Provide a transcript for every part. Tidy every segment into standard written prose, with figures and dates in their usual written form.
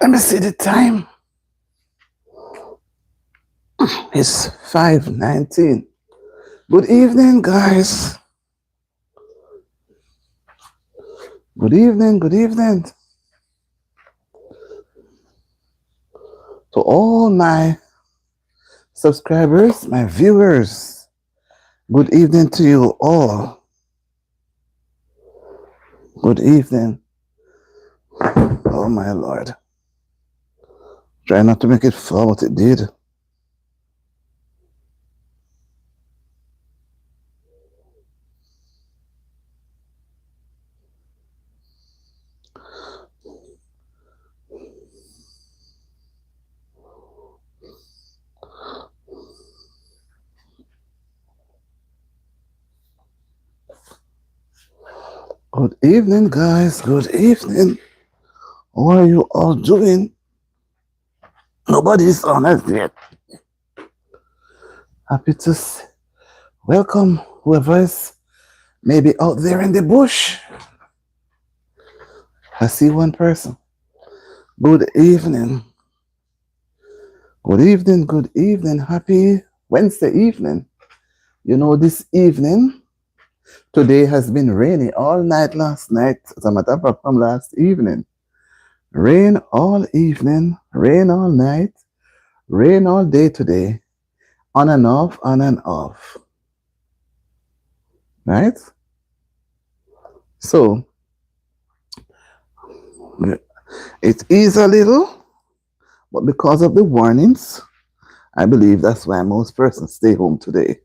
Let me see the time. It's 5:19. Good evening, guys. Good evening, good evening to all my subscribers, my viewers. Good evening to you all. Good evening. Oh my Lord. Try not to make it fall what it did. Good evening, guys. Good evening. How are you all doing? Nobody's on us yet. Happy to welcome whoever is maybe out there in the bush. I see one person. Good evening. Good evening, good evening. Happy Wednesday evening. You know, this evening, today has been rainy all night last night. As a matter of fact, from last evening. Rain all evening, rain all night, rain all day today. On and off, on and off. Right? So, it is a little, but because of the warnings, I believe that's why most persons stay home today.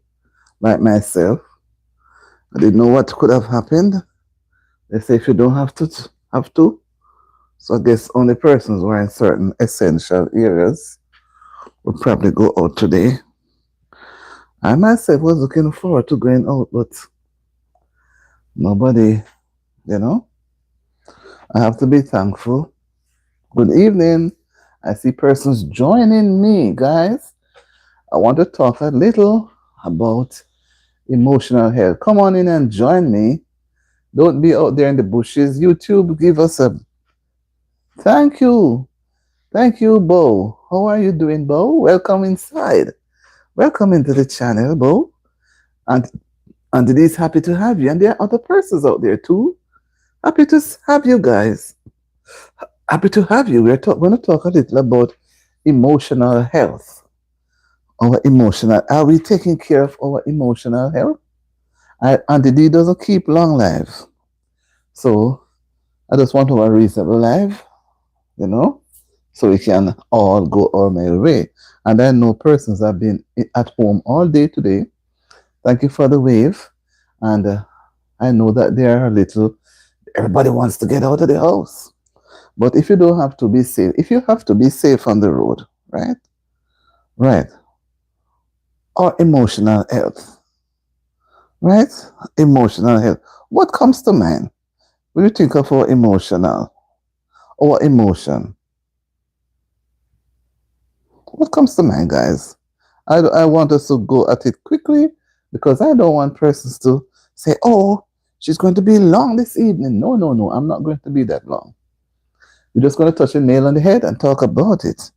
Like myself, I didn't know what could have happened. They say if you don't have to, have to. So I guess only persons who are in certain essential areas would probably go out today. I myself was looking forward to going out, but nobody, you know. I have to be thankful. Good evening. I see persons joining me, guys. I want to talk a little about emotional health. Come on in and join me. Don't be out there in the bushes. YouTube, give us a thank you. Thank you, Bo. How are you doing, Bo? Welcome inside. Welcome into the channel, Bo. And it is happy to have you. And there are other persons out there too. Happy to have you guys. Happy to have you. We're going to talk a little about emotional health. Our emotional. Are we taking care of our emotional health? And the D doesn't keep long lives. So I just want to have a reasonable life, you know, so we can all go our merry way. And I know persons have been at home all day today. Thank you for the wave. And I know that they are a little, everybody wants to get out of the house. But if you don't have to be safe, if you have to be safe on the road, right? Right. Or emotional health, right? Emotional health. What comes to mind when you think of our emotional, our emotion? What comes to mind, guys? I want us to go at it quickly because I don't want persons to say, oh, she's going to be long this evening. No, no, no, I'm not going to be that long. We're just going to touch a nail on the head and talk about it.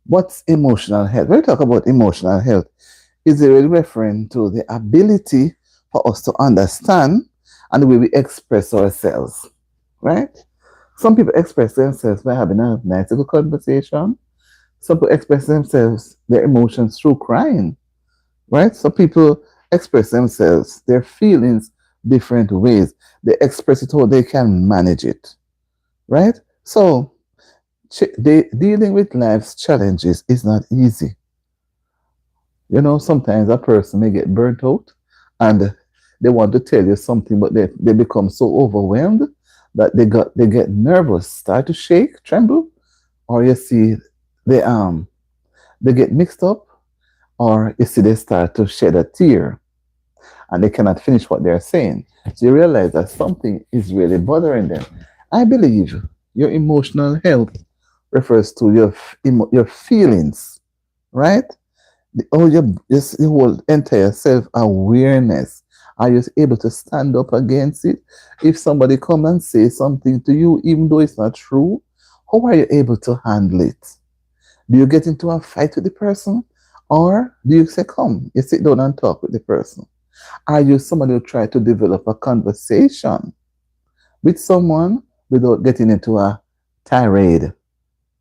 What's emotional health? When we talk about emotional health, is it really referring to the ability for us to understand and the way we express ourselves, right? Some people express themselves by having a nice little conversation. Some people express themselves, their emotions through crying, right? Some people express themselves, their feelings different ways. They express it how they can manage it, right? So dealing with life's challenges is not easy. You know, sometimes a person may get burnt out and they want to tell you something, but they become so overwhelmed that they get nervous, start to shake, tremble, or you see they get mixed up, or you see they start to shed a tear and they cannot finish what they're saying. So you realize that something is really bothering them. I believe your emotional health refers to your feelings, right? Your whole entire self awareness. Are you able to stand up against it? If somebody come and say something to you, even though it's not true, How are you able to handle it? Do you get into a fight with the person? Or do you say, come, you sit down and talk with the person? Are you somebody who try to develop a conversation with someone without getting into a tirade,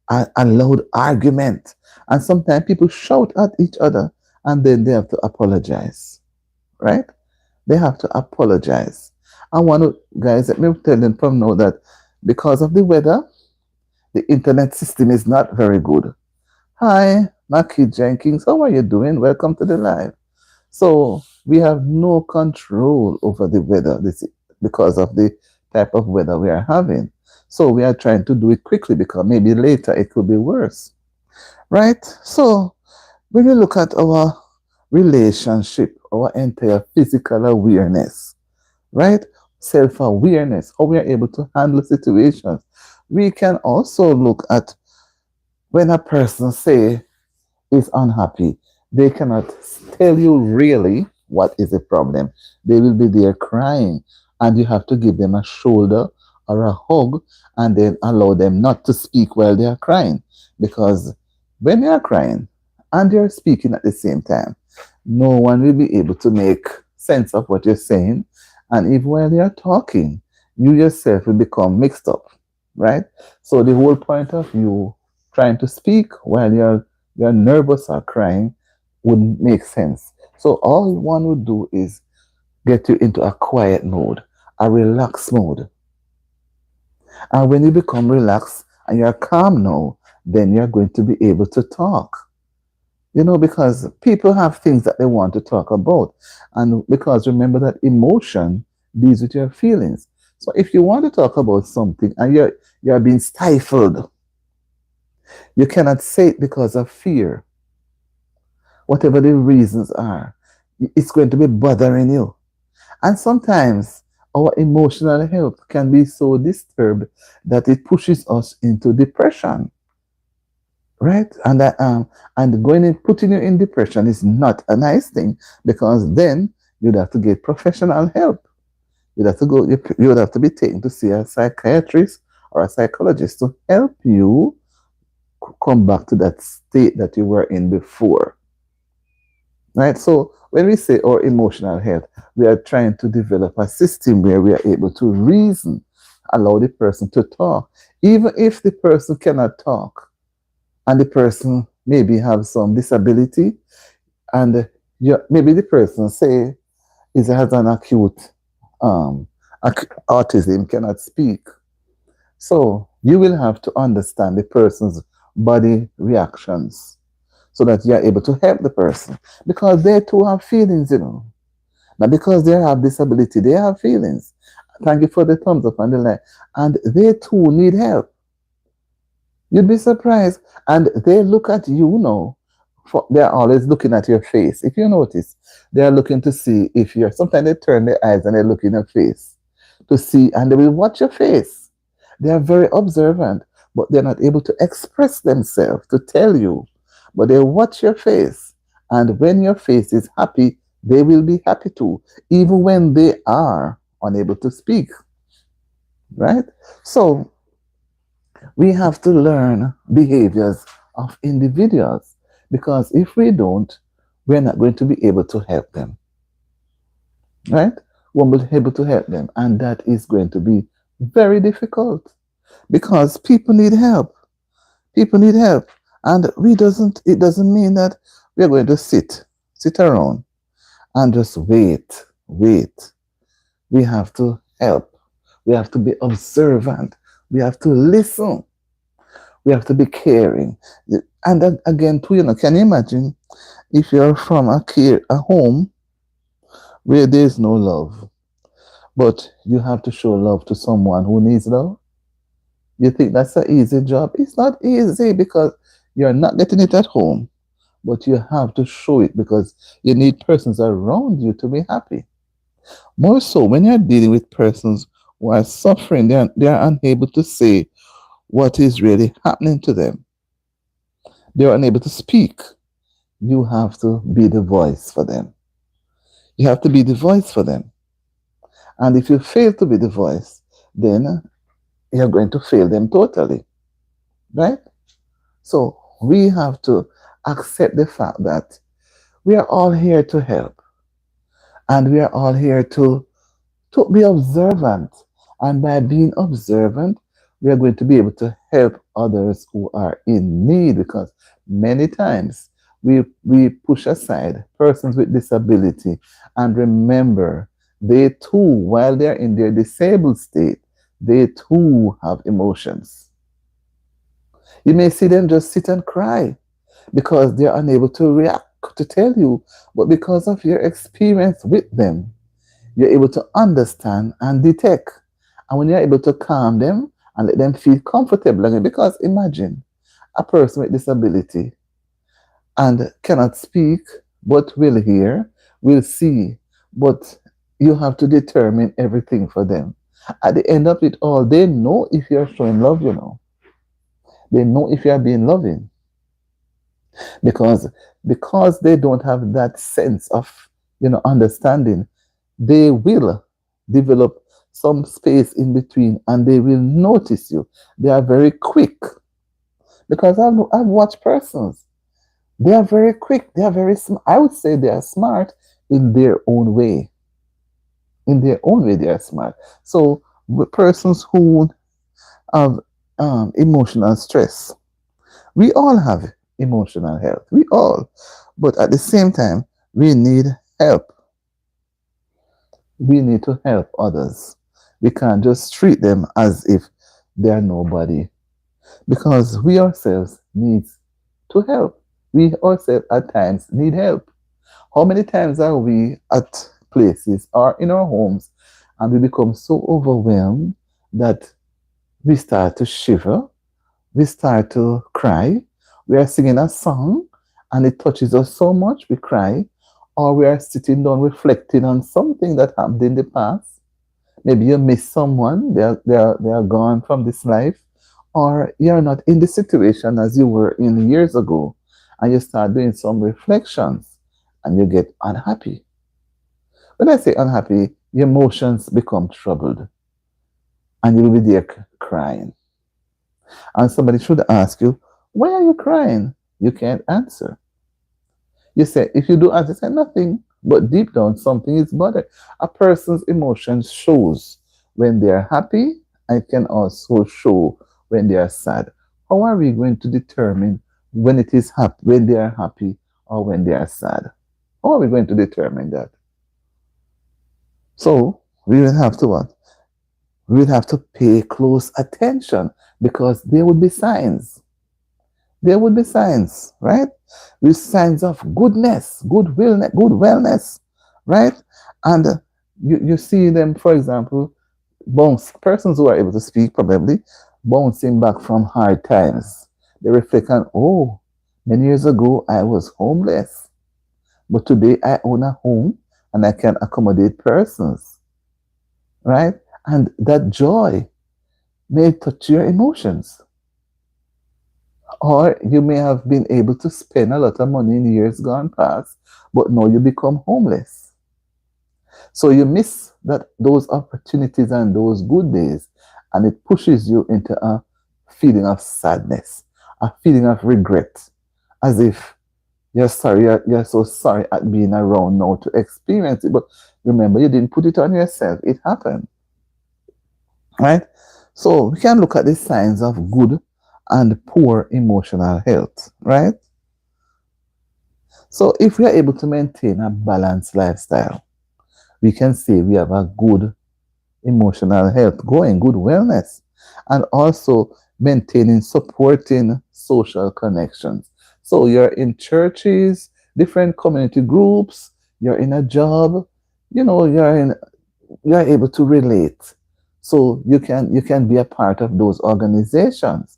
a loud argument? And sometimes people shout at each other and then they have to apologize, right? They have to apologize. I want to, guys, let me tell them from now that because of the weather, the internet system is not very good. Hi, Maki Jenkins, how are you doing? Welcome to the live. So we have no control over the weather because of the type of weather we are having. So we are trying to do it quickly because maybe later it could be worse, right? So when we look at our relationship, our entire physical awareness, right? Self-awareness, how we are able to handle situations. We can also look at when a person say is unhappy, they cannot tell you really what is the problem. They will be there crying, and you have to give them a shoulder or a hug and then allow them not to speak while they are crying. Because when they are crying and you're speaking at the same time, no one will be able to make sense of what you're saying. And even while you're talking, you yourself will become mixed up, right? So the whole point of you trying to speak while you're nervous or crying wouldn't make sense. So all one would do is get you into a quiet mode, a relaxed mode. And when you become relaxed and you're calm now, then you're going to be able to talk. Because people have things that they want to talk about. And because remember that emotion deals with your feelings. So if you want to talk about something and you're being stifled, you cannot say it because of fear. Whatever the reasons are, it's going to be bothering you. And sometimes our emotional health can be so disturbed that it pushes us into depression, right? And going and putting you in depression is not a nice thing because then you'd have to get professional help. You'd have to go. You would have to be taken to see a psychiatrist or a psychologist to help you come back to that state that you were in before. Right? So when we say our emotional health, we are trying to develop a system where we are able to reason, allow the person to talk. Even if the person cannot talk and the person maybe have some disability and maybe the person say has an acute autism, cannot speak. So you will have to understand the person's body reactions so that you are able to help the person because they too have feelings. Now, because they have disability, they have feelings. Thank you for the thumbs up and the like. And they too need help. You'd be surprised. And they look at you now. They're always looking at your face. If you notice, they're looking to see if you're. Sometimes they turn their eyes and they look in your face to see, and they will watch your face. They are very observant, but they're not able to express themselves to tell you. But they watch your face. And when your face is happy, they will be happy too, even when they are unable to speak. Right? So we have to learn behaviors of individuals because if we don't, we're not going to be able to help them. Right? We won't be able to help them. And that is going to be very difficult because people need help. People need help. And it doesn't mean that we're going to sit around and just wait. We have to help. We have to be observant. We have to listen. We have to be caring. And then again, too, can you imagine if you're from a home where there's no love, but you have to show love to someone who needs love? You think that's an easy job? It's not easy because you're not getting it at home, but you have to show it because you need persons around you to be happy. More so when you're dealing with persons who are suffering, they are unable to say what is really happening to them. They're unable to speak. You have to be the voice for them. You have to be the voice for them. And if you fail to be the voice, then you're going to fail them totally. right? So we have to accept the fact that we are all here to help, and we are all here to be observant. And by being observant, we are going to be able to help others who are in need, because many times we push aside persons with disability, and remember, they too, while they're in their disabled state, they too have emotions. You may see them just sit and cry because they're unable to react to tell you, but because of your experience with them, you're able to understand and detect. And when you're able to calm them and let them feel comfortable again, because imagine a person with disability and cannot speak, but will hear, will see, but you have to determine everything for them. At the end of it all, they know if you're showing love, They know if you're being loving, because they don't have that sense of understanding. They will develop some space in between, and they will notice you. They are very quick, because I've watched persons. They are very quick. They are very smart. I would say they are smart in their own way. In their own way, they are smart. So with persons who have emotional stress, we all have emotional health. We all. But at the same time, we need help. We need to help others. We can't just treat them as if they are nobody, because we ourselves need to help. We ourselves at times need help. How many times are we at places or in our homes and we become so overwhelmed that we start to shiver, we start to cry, we are singing a song and it touches us so much we cry, or we are sitting down reflecting on something that happened in the past. Maybe you miss someone, they are gone from this life, or you're not in the situation as you were in years ago, and you start doing some reflections and you get unhappy. When I say unhappy, your emotions become troubled and you will be there crying. And somebody should ask you, why are you crying? You can't answer. You say, if you do answer, say nothing. But deep down, something is bothering. A person's emotions shows when they are happy, and can also show when they are sad. How are we going to determine when it is happy, when they are happy, or when they are sad? How are we going to determine that? So we will have to what? We will have to pay close attention, because there would be signs. There would be signs, right? With signs of goodness, good wellness, right? And you see them, for example, persons who are able to speak probably bouncing back from hard times. They reflect on, oh, many years ago I was homeless, but today I own a home and I can accommodate persons, right? And that joy may touch your emotions. Or you may have been able to spend a lot of money in years gone past, but now you become homeless. So you miss those opportunities and those good days, and it pushes you into a feeling of sadness, a feeling of regret, as if you're so sorry at being around now to experience it. But remember, you didn't put it on yourself, it happened, right? So we can look at the signs of good and poor emotional health, right? So if we are able to maintain a balanced lifestyle, we can say we have a good emotional health going, good wellness, and also maintaining, supporting social connections. So you're in churches, different community groups, you're in a job, you're able to relate. So you can be a part of those organizations,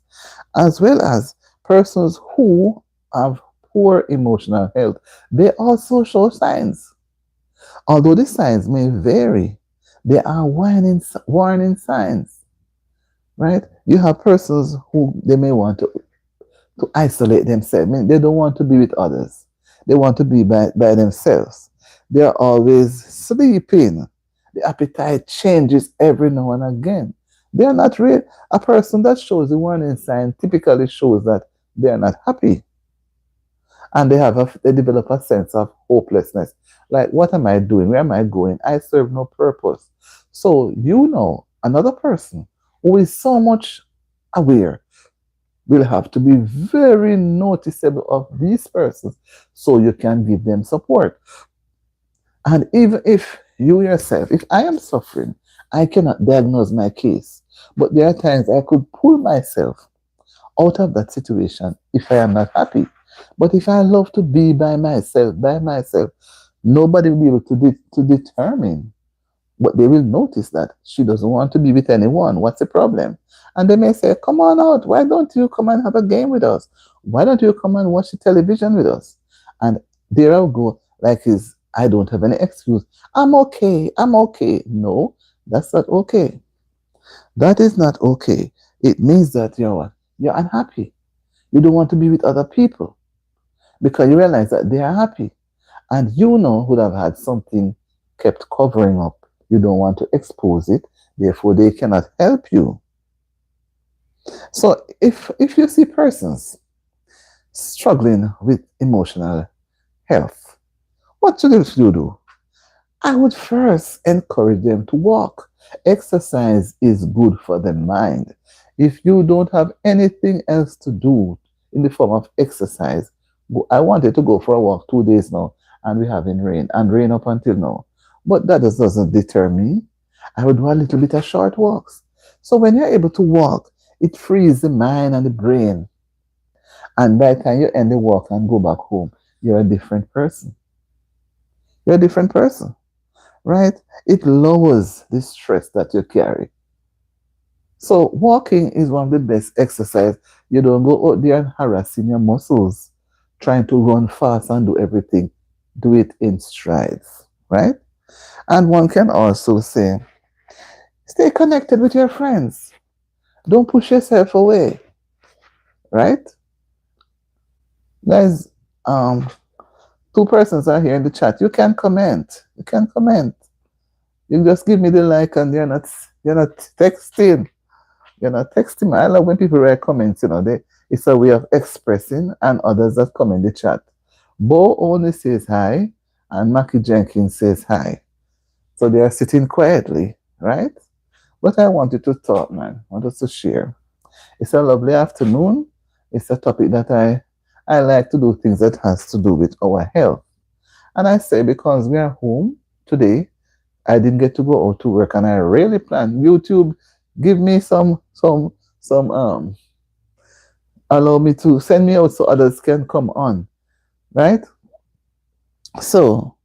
as well as persons who have poor emotional health. They also show signs. Although the signs may vary, they are warning signs, right? You have persons who they may want to isolate themselves. I mean, they don't want to be with others. They want to be by themselves. They are always sleeping. The appetite changes every now and again. They are not real. A person that shows the warning sign typically shows that they are not happy, and they develop a sense of hopelessness. Like, what am I doing? Where am I going? I serve no purpose. So another person who is so much aware will have to be very noticeable of these persons so you can give them support. And even if you yourself, if I am suffering, I cannot diagnose my case. But there are times I could pull myself out of that situation if I am not happy. But if I love to be by myself, nobody will be able to determine. But they will notice that she doesn't want to be with anyone. What's the problem? And they may say, come on out. Why don't you come and have a game with us? Why don't you come and watch the television with us? And there I'll go, like is I don't have any excuse. I'm okay. I'm okay. No, that's not okay. That is not okay. It means that you're what? You're unhappy. You don't want to be with other people because you realize that they are happy. And would have had something kept covering up. You don't want to expose it, therefore they cannot help you. So if you see persons struggling with emotional health, what should you do? I would first encourage them to walk. Exercise is good for the mind. If you don't have anything else to do in the form of exercise, I wanted to go for a walk 2 days now, and we're having rain, and rain up until now. But that doesn't deter me. I would do a little bit of short walks. So when you're able to walk, it frees the mind and the brain. And by the time you end the walk and go back home, you're a different person. You're a different person, right? It lowers the stress that you carry. So walking is one of the best exercise. You don't go out there and harassing your muscles, trying to run fast and do everything. Do it in strides, right? And one can also say, stay connected with your friends. Don't push yourself away, right? Guys, two persons are here in the chat. You can comment. You can comment. You just give me the like, and you're not texting. You're not texting. I love when people write comments, it's a way of expressing, and others that come in the chat. Bo only says hi, and Mackie Jenkins says hi. So they are sitting quietly, right? But I wanted to talk, man. I want us to share. It's a lovely afternoon. It's a topic that I like to do things that has to do with our health. And I say because we are home today, I didn't get to go out to work, and I really plan. YouTube, give me some allow me to send me out so others can come on, right? So,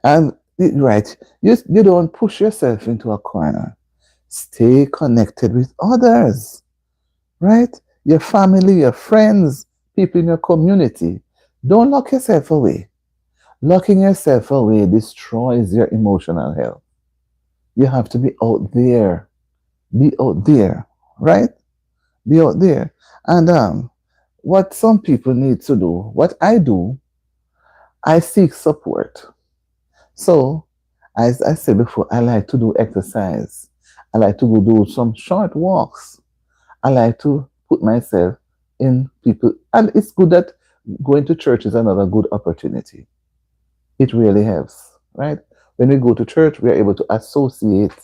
and right, you don't push yourself into a corner. Stay connected with others, right? Your family, your friends, people in your community. Don't lock yourself away. Locking yourself away destroys your emotional health. You have to be out there. Be out there, right? Be out there. And what some people need to do, what I do, I seek support. So, as I said before, I like to do exercise. I like to go do some short walks. I like to put myself in people. And it's good that going to church is another good opportunity. It really helps, right? When we go to church, we are able to associate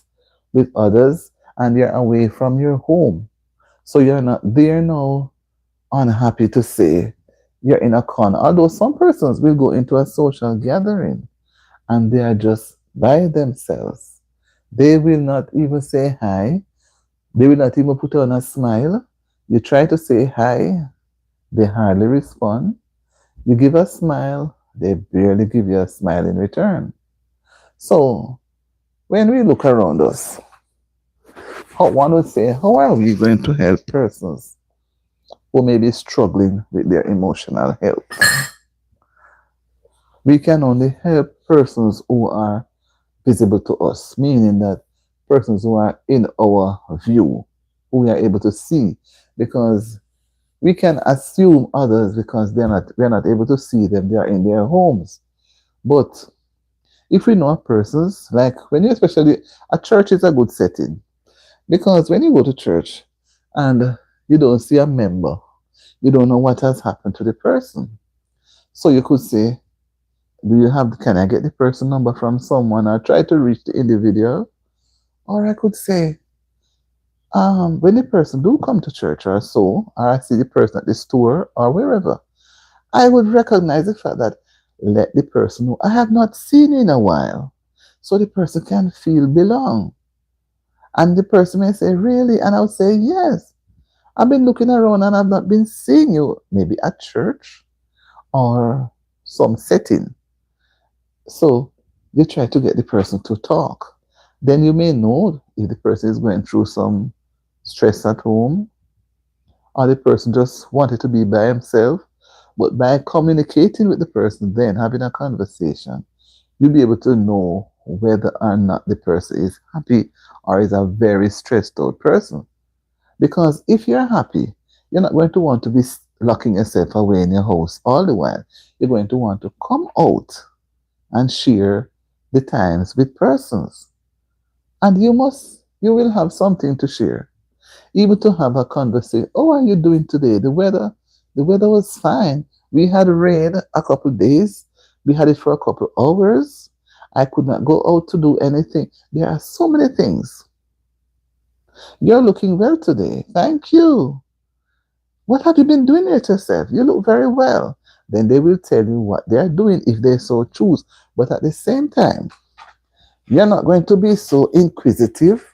with others, and you're away from your home. So you're not there now unhappy to say you're in a corner. Although some persons will go into a social gathering and they are just by themselves. They will not even say hi. They will not even put on a smile. You try to say hi, they hardly respond. You give a smile, they barely give you a smile in return. So when we look around us, one would say, how are we going to help persons who may be struggling with their emotional health? We can only help persons who are visible to us, meaning that persons who are in our view, who we are able to see, because we can assume others because we're not able to see them, they are in their homes. But if we know persons, like when you especially, a church is a good setting. Because when you go to church and you don't see a member, you don't know what has happened to the person. So you could say, can I get the person number from someone or try to reach the individual? Or I could say, when the person do come to church or so, or I see the person at the store or wherever, I would recognize the fact that let the person know I have not seen you in a while. So the person can feel belong. And the person may say, really? And I would say, yes. I've been looking around and I've not been seeing you, maybe at church or some setting. So you try to get the person to talk. Then you may know if the person is going through some stress at home or the person just wanted to be by himself. But by communicating with the person, then having a conversation, you'll be able to know whether or not the person is happy or is a very stressed out person. Because if you're happy, you're not going to want to be locking yourself away in your house all the while. You're going to want to come out and share the times with persons. And you will have something to share. Even to have a conversation. How are you doing today? The weather was fine. We had rain a couple of days. We had it for a couple of hours. I could not go out to do anything. There are so many things. You're looking well today. Thank you. What have you been doing with yourself? You look very well. Then they will tell you what they are doing if they so choose. But at the same time, you're not going to be so inquisitive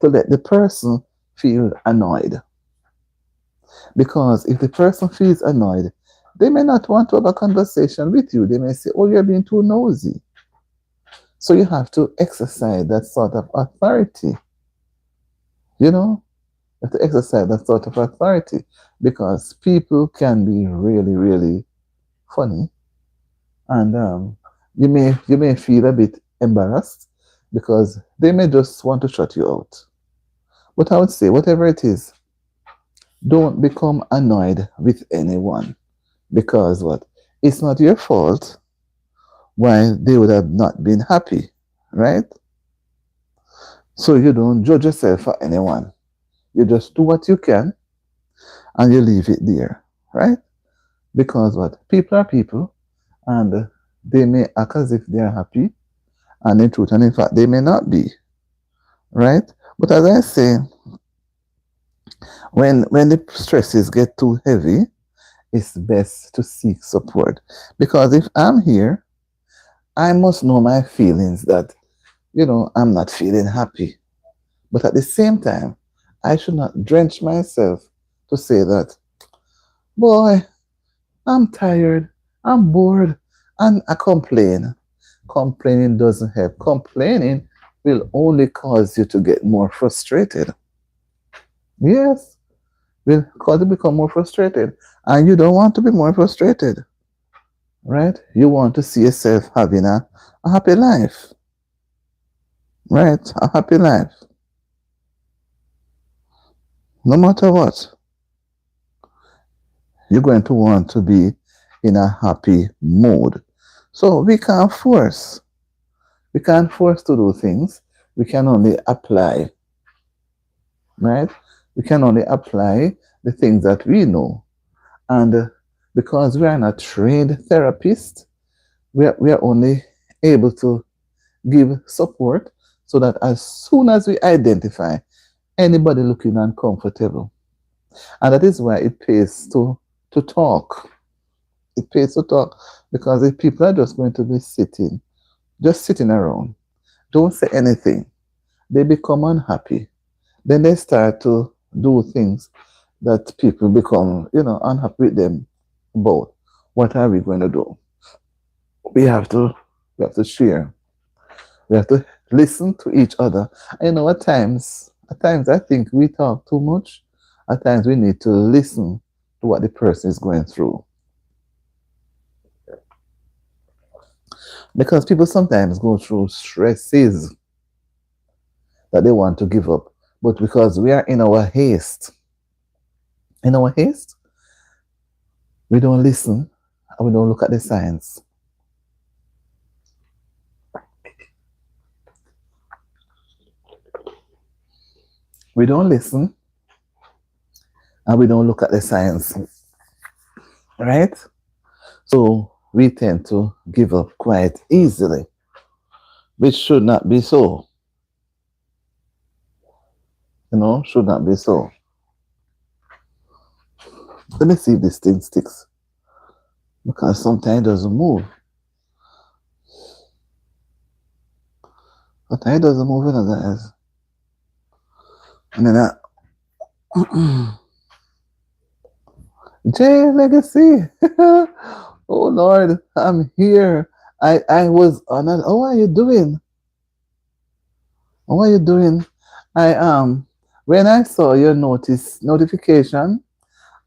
to let the person feel annoyed. Because if the person feels annoyed, they may not want to have a conversation with you. They may say, oh, you're being too nosy. So you have to exercise that sort of authority. You know, you have to exercise that sort of authority because people can be really, really funny. And you may feel a bit embarrassed because they may just want to shut you out. But I would say, whatever it is, don't become annoyed with anyone because what? It's not your fault why they would have not been happy, right? So you don't judge yourself for anyone. You just do what you can and you leave it there, right? Because what? People are people and they may act as if they are happy and in truth and in fact they may not be, right? But as I say, when the stresses get too heavy, it's best to seek support. Because if I'm here, I must know my feelings that, I'm not feeling happy. But at the same time, I should not drench myself to say that, boy, I'm tired, I'm bored, and I complain. Complaining doesn't help. Complaining will only cause you to get more frustrated. Yes, will cause you to become more frustrated. And you don't want to be more frustrated, right? You want to see yourself having a happy life, right? A happy life. No matter what, you're going to want to be in a happy mood. So we can't force to do things. We can only apply, right? We can only apply the things that we know. And because we are not trained therapists, we are only able to give support so that as soon as we identify anybody looking uncomfortable, and that is why it pays to talk. It pays to talk because if people are just going to be just sitting around, don't say anything, they become unhappy. Then they start to do things that people become, unhappy with them about. What are we going to do? We have to we have to share. We have to listen to each other. At times I think we talk too much. At times we need to listen to what the person is going through. Because people sometimes go through stresses that they want to give up. But because we are in our haste, we don't listen and we don't look at the signs. We don't listen and we don't look at the science, right? So we tend to give up quite easily, which should not be so. Should not be so. Let me see if this thing sticks because sometimes it doesn't move. Sometimes it doesn't move, guys. And then J Legacy. Oh Lord, I'm here. I was on. How are you doing? How are you doing? I when I saw your notification,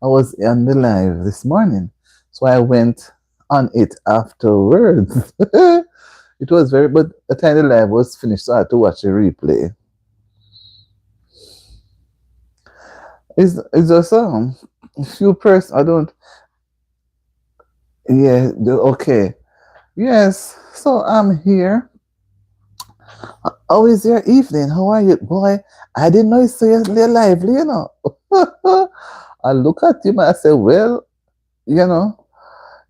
I was on the live this morning, so I went on it afterwards. It was but the time the live was finished, so I had to watch the replay. It's just few person. I don't. Yeah. Okay. Yes. So I'm here. How is your evening? How are you, boy? I didn't know it's so lively, I look at you and I say, well, you know,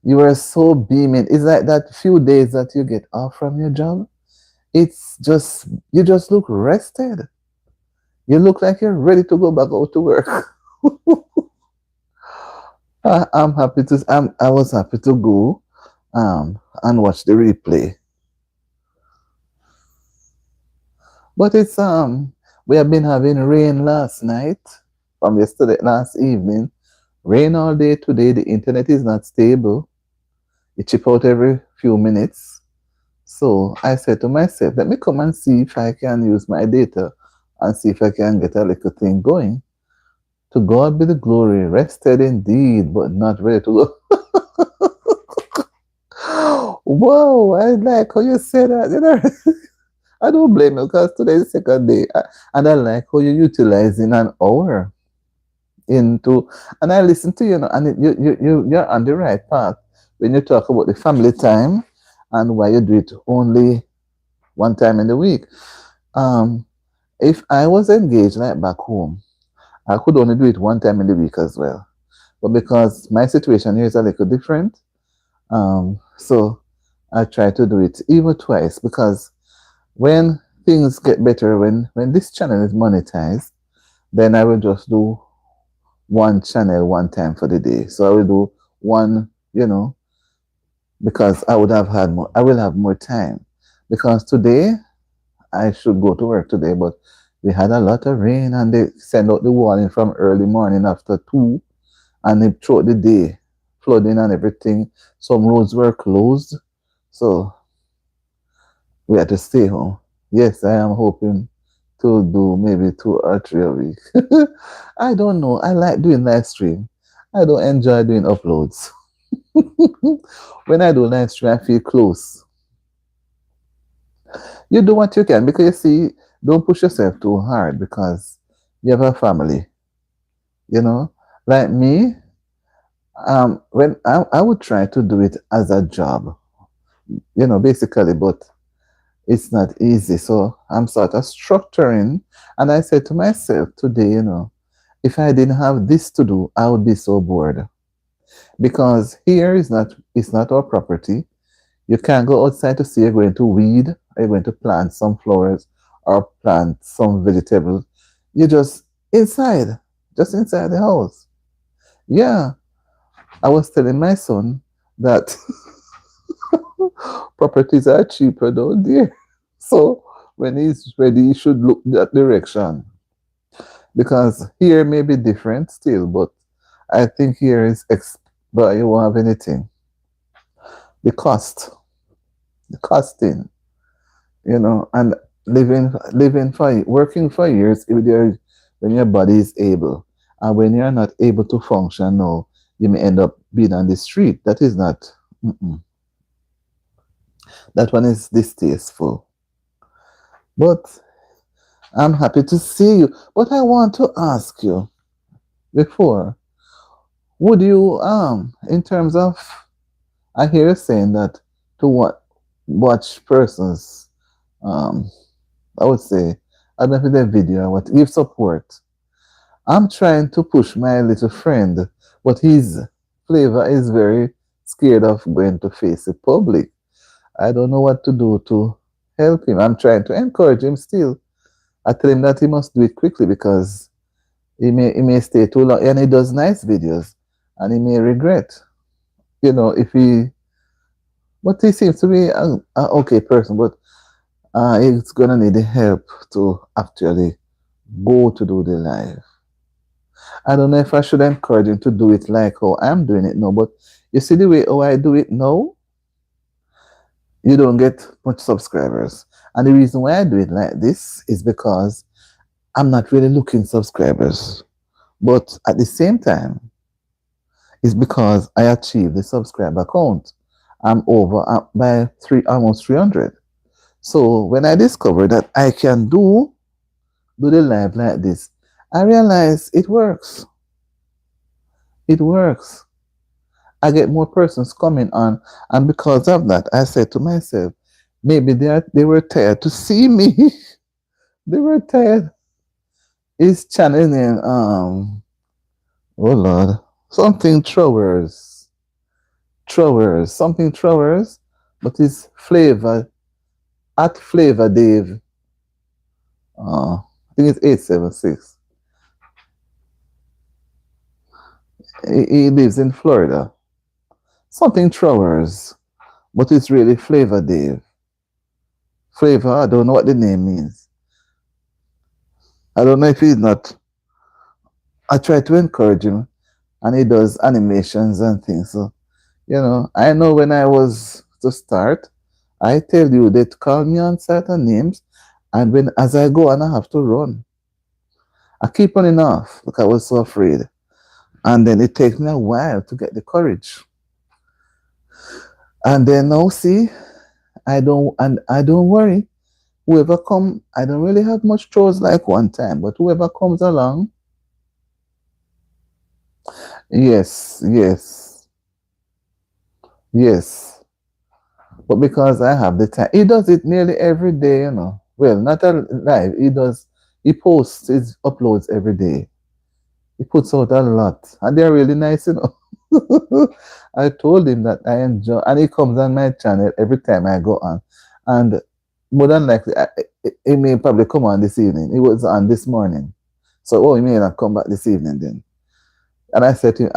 you are so beaming. It's like that few days that you get off from your job. It's just, you just look rested. You look like you're ready to go back out to work. I was happy to go and watch the replay. But we have been having rain last night from yesterday, last evening. Rain all day today. The internet is not stable. It chip out every few minutes. So I said to myself, let me come and see if I can use my data and see if I can get a little thing going. To God be the glory, rested indeed, but not ready to go. Whoa, I like how you say that. I don't blame you because today is the second day. And I like how you're utilizing an hour into, and I listen to you, and you're on the right path when you talk about the family time and why you do it only one time in the week. Um, if I was engaged like back home, I could only do it one time in the week as well. But because my situation here is a little different, so I try to do it even twice because when things get better, when this channel is monetized, then I will just do one channel one time for the day. So I will do one, because I will have more time. Because today I should go to work today, but we had a lot of rain and they send out the warning from early morning after 2 and it throughout the day, flooding and everything. Some roads were closed. So we had to stay home. Yes, I am hoping to do maybe 2 or 3 a week. I don't know. I like doing live stream. I don't enjoy doing uploads. When I do live stream, I feel close. You do what you can because you see, don't push yourself too hard because you have a family. Like me, when I would try to do it as a job, basically, but it's not easy. So I'm sort of structuring, and I said to myself today, if I didn't have this to do, I would be so bored because here is not it's not our property. You can't go outside to see you're going to weed, or you're going to plant some flowers or plant some vegetables. You're inside, just inside the house. Yeah, I was telling my son that properties are cheaper down there. So when he's ready, he should look that direction. Because here may be different still, but I think here is but you won't have anything. The cost, the costing, and living for working for years when your body is able, and when you're not able to function now, you may end up being on the street. That is not. That one is distasteful. But I'm happy to see you. But I want to ask you before, would you in terms of, I hear you saying that to watch persons, I would say I don't know if it's a video or what. Give support. I'm trying to push my little friend, but his flavor is very scared of going to face the public. I don't know what to do to help him. I'm trying to encourage him still. I tell him that he must do it quickly because he may stay too long, and he does nice videos, and he may regret, if he. But he seems to be an okay person, but he's gonna need the help to actually go to do the live. I don't know if I should encourage him to do it like how I'm doing it now, but you see the way how I do it now, you don't get much subscribers. And the reason why I do it like this is because I'm not really looking subscribers. But at the same time, it's because I achieved the subscriber count. I'm over by almost 300. So when I discovered that I can do the live like this, I realized it works. It works. I get more persons coming on, and because of that, I said to myself, maybe they were tired to see me. They were tired. It's channeling oh Lord, something something throwers, but it's flavor at Flavor Dave. I think it's 876. He lives in Florida. Something throwers, but it's really Flavor Dave. Flavor, I don't know what the name means. I don't know if he's not. I try to encourage him, and he does animations and things. So, I know when I was to start, I tell you, they call me on certain names, and when as I go on, I have to run. I keep running off because I was so afraid. And then it takes me a while to get the courage. And then now see, I don't worry. Whoever come, I don't really have much chores like one time, but whoever comes along, yes, yes, yes. But because I have the time, he does it nearly every day. Well, not a live. He posts, he uploads every day. He puts out a lot, and they're really nice. I told him that I enjoy, and he comes on my channel every time I go on. And more than likely, he may probably come on this evening. He was on this morning. So, he may not come back this evening then. And I said to him,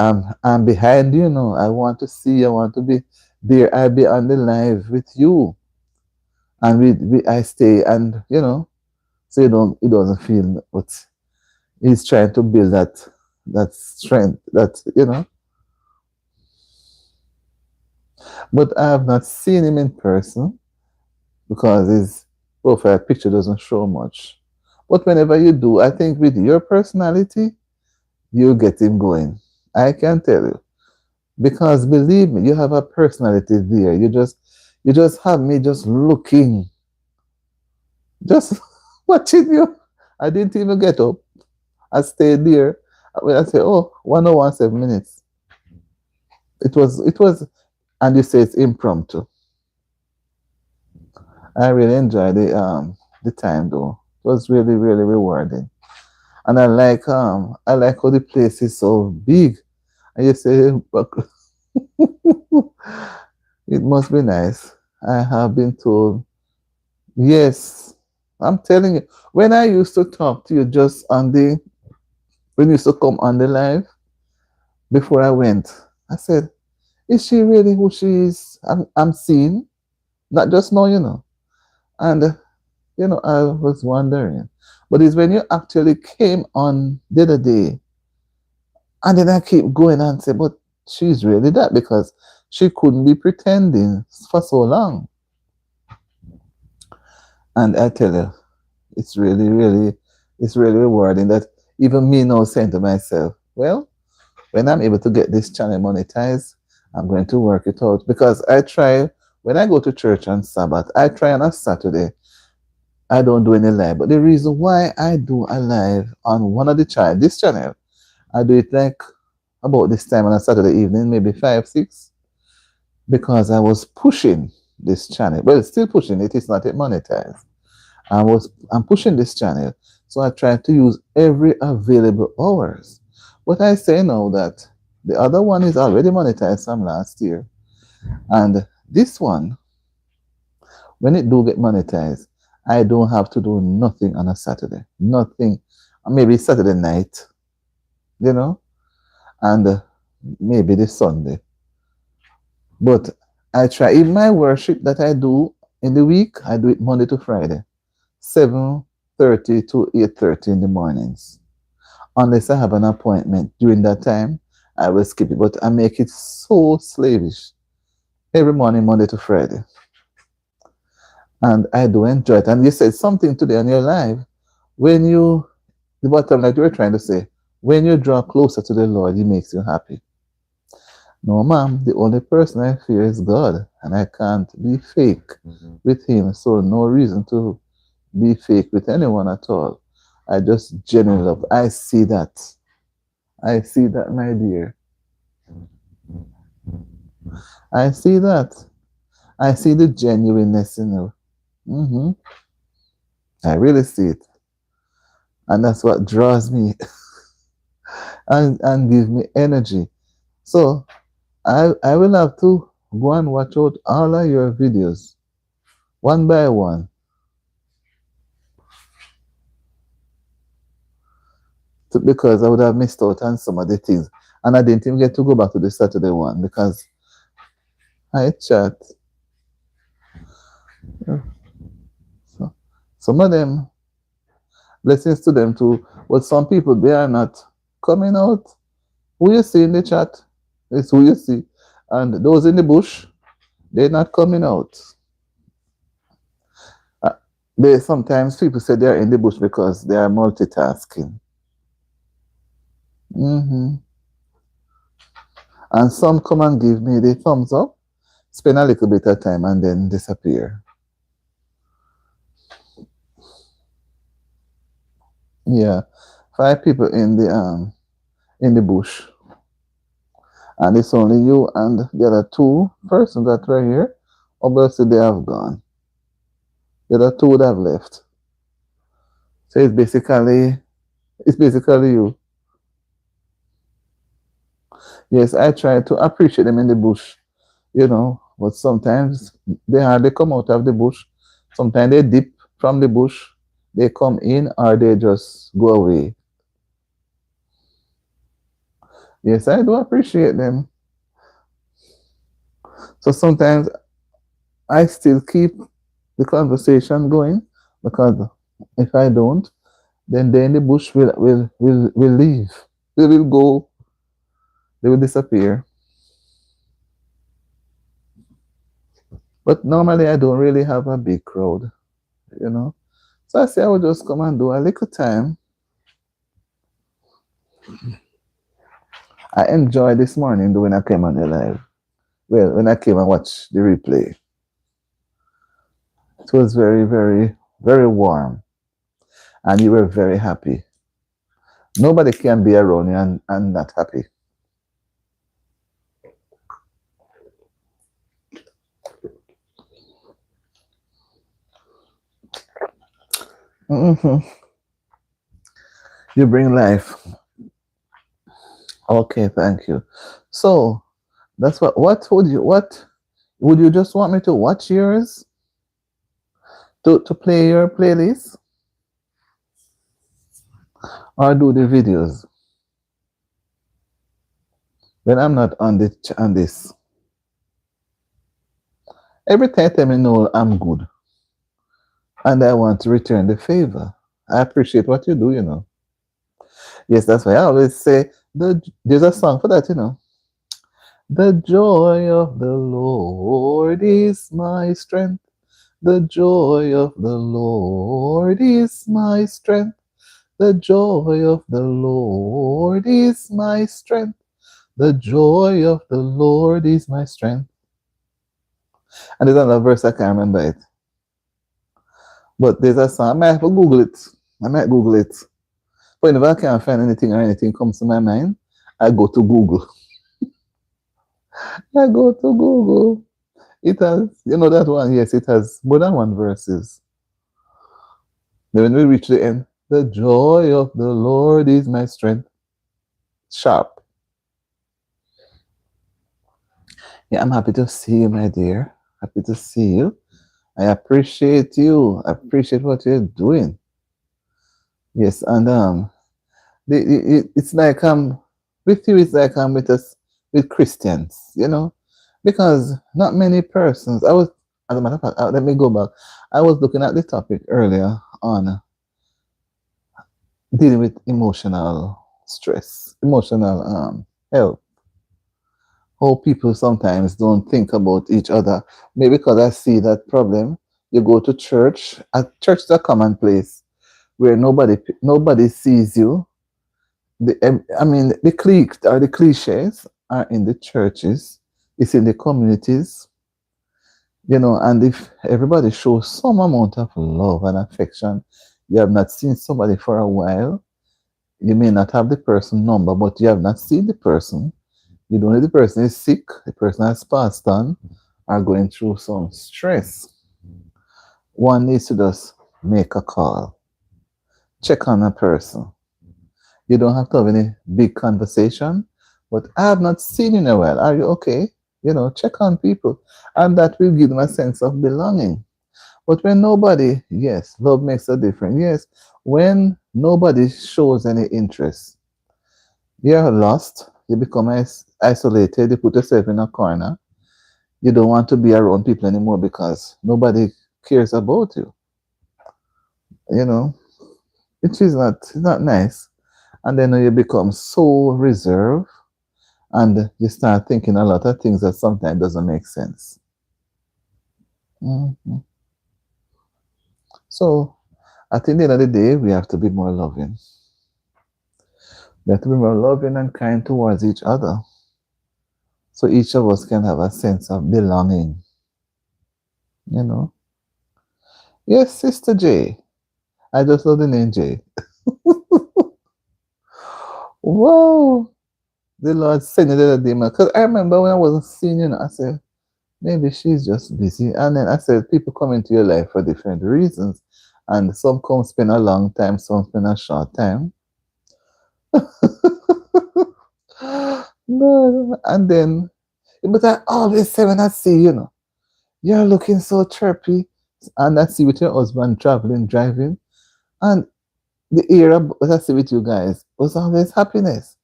I'm behind you. I want to see you. I want to be there. I'll be on the live with you. And I stay, and, so he doesn't feel what he's trying to build that strength, But I have not seen him in person because his profile picture doesn't show much. But whenever you do, I think with your personality, you get him going. I can tell you. Because believe me, you have a personality there. You just have me just looking, just watching you. I didn't even get up. I stayed there. When I say, 1 hour and 7 minutes. It was, and you say it's impromptu. I really enjoyed the time though. It was really, really rewarding. And I like how the place is so big. And you say, it must be nice. I have been told, yes. I'm telling you, when I used to talk to you just when you used to come on the live, before I went, I said, is she really who she is? I'm seeing, not just now. And, I was wondering. But it's when you actually came on the other day, and then I keep going and say, but she's really that because she couldn't be pretending for so long. And I tell you, it's really, really, it's really rewarding that even me now saying to myself, well, when I'm able to get this channel monetized, I'm going to work it out because I try when I go to church on Sabbath, I try on a Saturday. I don't do any live, but the reason why I do a live on one of the this channel, I do it like about this time on a Saturday evening, maybe 5, 6, because I was pushing this channel. Well, still pushing it. It's not yet monetized. I'm pushing this channel, so I try to use every available hours. But I say now that the other one is already monetized from last year, and this one, when it do get monetized, I don't have to do nothing on a Saturday, nothing, maybe Saturday night, you know, and maybe the Sunday. But I try, in my worship that I do in the week, I do it Monday to Friday, 7:30 to 8:30 in the mornings. Unless I have an appointment during that time, I will skip it. But I make it so slavish every morning, Monday to Friday. And I do enjoy it. And you said something today on your live when you, the bottom like you were trying to say, when you draw closer to the Lord, He makes you happy. No, ma'am, the only person I fear is God, and I can't be fake with Him. So, no reason to be fake with anyone at all. I just genuinely love. I see that. I see that, my dear. I see that. I see the genuineness in you. Hmm. I really see it. And that's what draws me and gives me energy. So I will have to go and watch out all of your videos one by one because I would have missed out on some of the things. And I didn't even get to go back to the Saturday one because I chat. So, some of them, blessings to them too, but some people, they are not coming out. Who you see in the chat is who you see. And those in the bush, they're not coming out. Uh, they sometimes people say they're in the bush because they are multitasking. Hmm. And some come and give me the thumbs up, spend a little bit of time, and then disappear. Yeah, 5 people in the bush, and it's only you and the other 2 persons that were here. Obviously, they have gone. The other 2 would have left. So it's basically you. Yes, I try to appreciate them in the bush, but sometimes they hardly come out of the bush. Sometimes they dip from the bush, they come in, or they just go away. Yes, I do appreciate them. So sometimes I still keep the conversation going because if I don't, then they in the bush will leave. They will go, they will disappear. But normally I don't really have a big crowd, you know. So I say I will just come and do a little time. I enjoyed this morning when I came on the live. Well, when I came and watched the replay, it was very, very, very warm, and you were very happy. Nobody can be around you and not happy. Hmm. You bring life. Okay, thank you. So that's what would you just want me to watch yours to play your playlist or do the videos when I'm not on this? Every time tell me no, I'm good, and I want to return the favor. I appreciate what you do. Yes, that's why I always say there's a song for that. The joy of the Lord is my strength. The joy of the Lord is my strength. The joy of the Lord is my strength. The joy of the Lord is my strength. And there's another verse I can't remember it. But there's a song. I might have to Google it. I might Google it. But whenever I can't find anything or anything comes to my mind, I go to Google. I go to Google. It has, that one, yes, it has more than one verses. Then when we reach the end, the joy of the Lord is my strength. Sharp. Yeah, I'm happy to see you, my dear. Happy to see you. I appreciate you. I appreciate what you're doing. Yes, and it's like with you. It's like with us with Christians, because not many persons. As a matter of fact, let me go back. I was looking at the topic earlier on dealing with emotional stress, emotional health. How people sometimes don't think about each other. Maybe because I see that problem. You go to church. Church is a common place where nobody sees you. I mean, the cliches are in the churches. It's in the communities, and if everybody shows some amount of love and affection, you have not seen somebody for a while. You may not have the person number, but you have not seen the person. You don't know if the person is sick, the person has passed on, are going through some stress. One needs to just make a call, check on a person. You don't have to have any big conversation, but I have not seen you in a while. Are you okay? Check on people. And that will give them a sense of belonging. But when nobody, yes, love makes a difference. Yes, when nobody shows any interest, you're lost. You become isolated. You put yourself in a corner. You don't want to be around people anymore because nobody cares about you. You know, which is not nice. And then you become so reserved and you start thinking a lot of things that sometimes doesn't make sense. Mhm. So at the end of the day, we have to be more loving. We have to be more loving and kind towards each other. So each of us can have a sense of belonging. You know. Yes, Sister J. I just love the name J. Whoa. The Lord sent you the other day, man. Because I remember when I wasn't seeing you, I said, maybe she's just busy. And then I said, people come into your life for different reasons. And some come spend a long time, some spend a short time. No, and then, but I always say when I see you're looking so chirpy. And I see with your husband traveling, driving. And the era what I see with you guys was always happiness.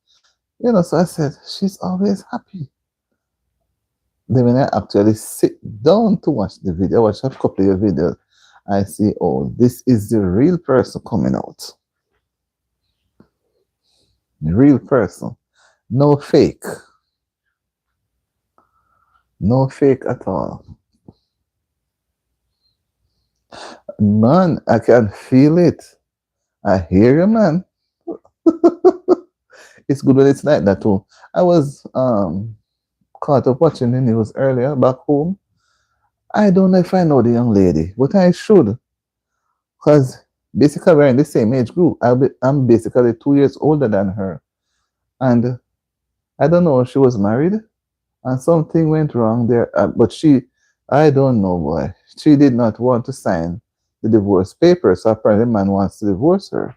So I said, she's always happy. Then when I actually sit down to watch the video, watch a couple of your videos, I see, oh, this is the real person coming out. The real person. No fake. No fake at all. Man, I can feel it. I hear you, man. It's good when it's like that too. I was caught up watching the news earlier back home. I don't know if I know the young lady, but I should. Because basically we're in the same age group. I'm basically 2 years older than her. And I don't know, she was married and something went wrong there. But I don't know, boy. She did not want to sign the divorce papers. So apparently the man wants to divorce her.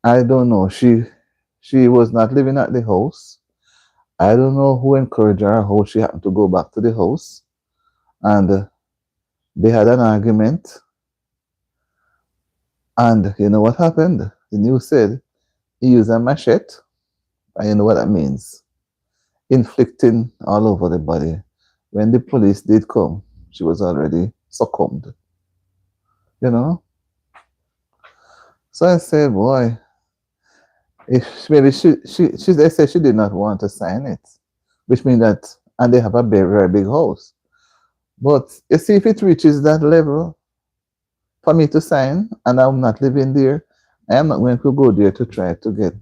I don't know. She was not living at the house. I don't know who encouraged her, how she happened to go back to the house. And they had an argument. And you know what happened? The news said he used a machete. And you know what that means? Inflicting all over the body. When the police did come, she was already succumbed. You know? So I said, boy, if maybe they said she did not want to sign it, which means that, and they have a very, very big house. But you see, if it reaches that level for me to sign, and I'm not living there, I am not going to go there to try to get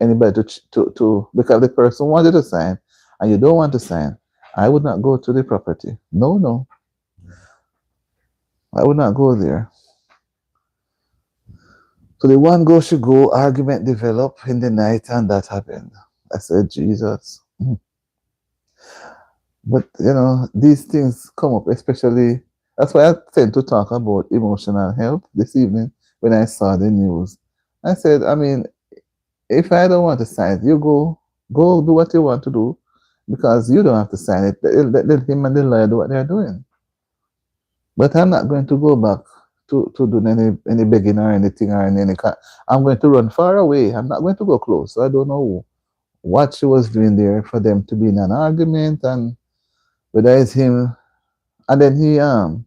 anybody to because the person wanted to sign, and you don't want to sign. I would not go to the property. No, no, I would not go there. So the one go should go, argument develop in the night, and that happened. I said, Jesus. But these things come up, especially that's why I tend to talk about emotional health this evening, when I saw the news. I said, I mean, if I don't want to sign it, you go do what you want to do because you don't have to sign it. Let him and the lawyer do what they're doing. But I'm not going to go back to do any begging or anything or any. I'm going to run far away. I'm not going to go close. So I don't know what she was doing there for them to be in an argument and whether it's him. And then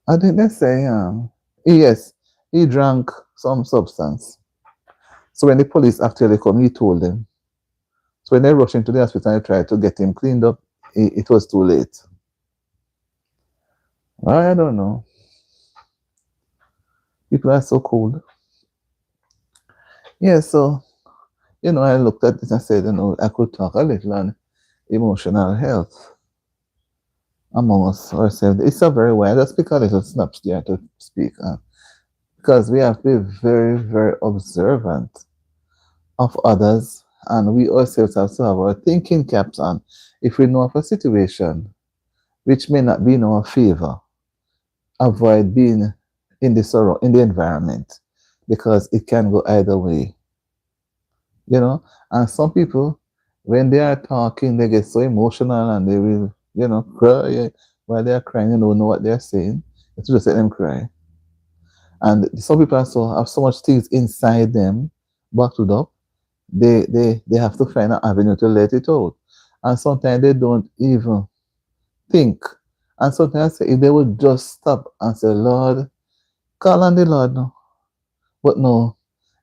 I think they say yes, he drank some substance. So when the police actually come, he told them. So when they rushed into the hospital and tried to get him cleaned up, it was too late. I don't know. People are so cold. Yeah, so I looked at this and said, I could talk a little on emotional health among us ourselves. It's a very wide. Let's pick a little snaps there to speak on. Because we have to be very, very observant of others, and we ourselves have to have our thinking caps on. If we know of a situation which may not be in our favor, avoid being in the environment because it can go either way. And some people, when they are talking, they get so emotional and they will, cry while they are crying. You don't know what they're saying. You just let them cry. And some people also have so much things inside them bottled up. They have to find an avenue to let it out. And sometimes they don't even think. And sometimes if they would just stop and say, Lord, call on the Lord now. But no,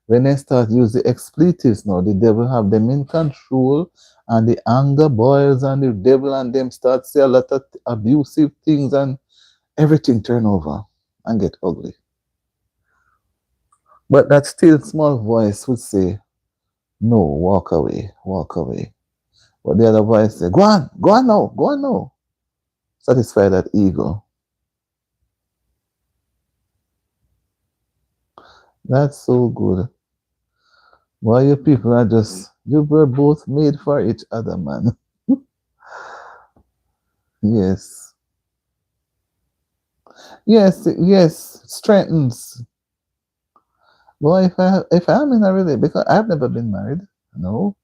when they start use the expletives now, the devil have them in control and the anger boils and the devil and them start say a lot of abusive things and everything turn over and get ugly. But that still small voice would say, no, walk away, walk away. But the other voice say, go on now, go on now. Satisfy that ego. That's so good. Why you people are you were both made for each other, man. Yes. Yes, strengthens. Well, if I'm in a relationship, because I've never been married, no.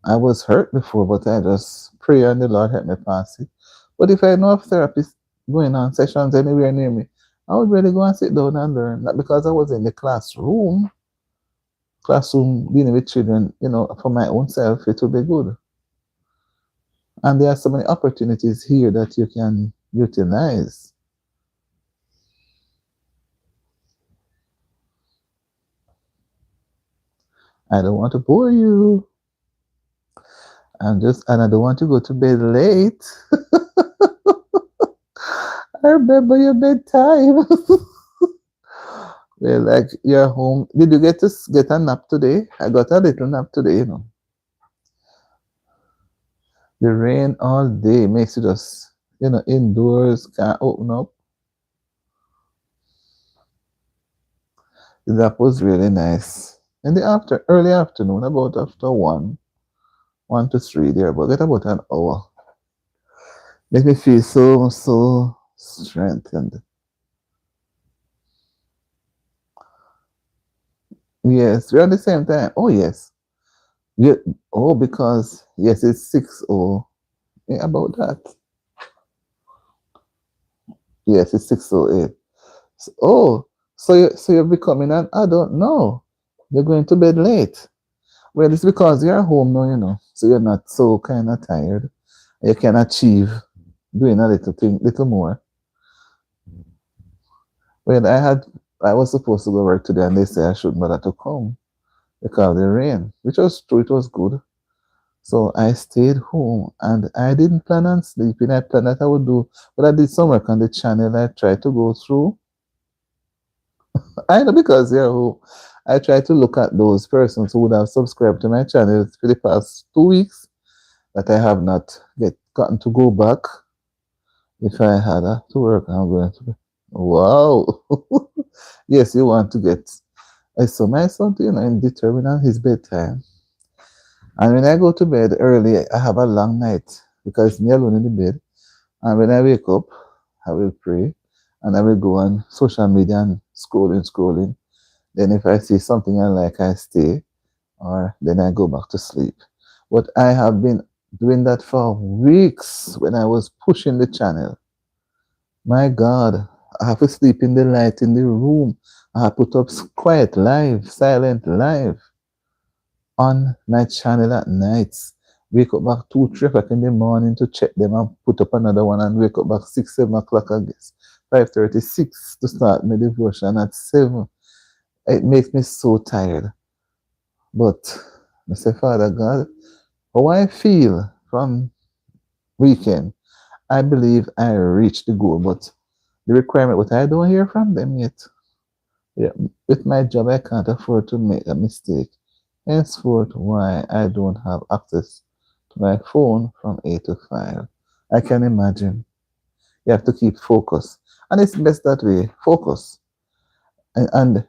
I was hurt before, but I just pray and the Lord help me pass it. But if I know of therapists going on sessions anywhere near me, I would really go and sit down and learn. Not because I was in the classroom dealing with children, for my own self, it would be good. And there are so many opportunities here that you can utilize. I don't want to bore you. And I don't want to go to bed late. I remember your bedtime. Well, like you're home. Did you get a nap today? I got a little nap today. The rain all day makes you just, indoors, can't open up. The nap was really nice. In the early afternoon, about after 1 to 3 there, but get about an hour. Make me feel so strengthened. Yes, we're at the same time. Oh yes. Yeah. Oh, because yes, it's 6:00. Yeah, about that. Yes, it's 6:08. So you're becoming an adult? No, you're going to bed late. Well, it's because you're home now, so you're not so kind of tired. You can achieve doing a little more. Well, I was supposed to go work today, and they say I shouldn't bother to come because of the rain, which was true. It was good. So I stayed home, and I didn't plan on sleeping. I planned that I would do, but I did some work on the channel. I tried to go through. I know because you're home. I tried to look at those persons who would have subscribed to my channel for the past 2 weeks that I have not gotten to go back. If I had to work, I'm going to. Wow. Yes, you want to get. I saw my son, determined on his bedtime. And when I go to bed early, I have a long night because it's me alone in the bed. And when I wake up, I will pray and I will go on social media and scrolling. Then if I see something I like, I stay, or then I go back to sleep. But I have been doing that for weeks when I was pushing the channel. My God, I have to sleep in the light in the room. I have put up quiet live, silent live on my channel at nights. Wake up back 2, 3 o'clock in the morning to check them and put up another one and wake up back 6, 7 o'clock, I guess. 5:36 to start my devotion at 7. It makes me so tired. But I say, Father God, how I feel from weekend, I believe I reached the goal, but the requirement, but I don't hear from them yet. Yeah, with my job, I can't afford to make a mistake. Henceforth, why I don't have access to my phone from 8 to 5. I can imagine. You have to keep focus. And it's best that way, focus. And and,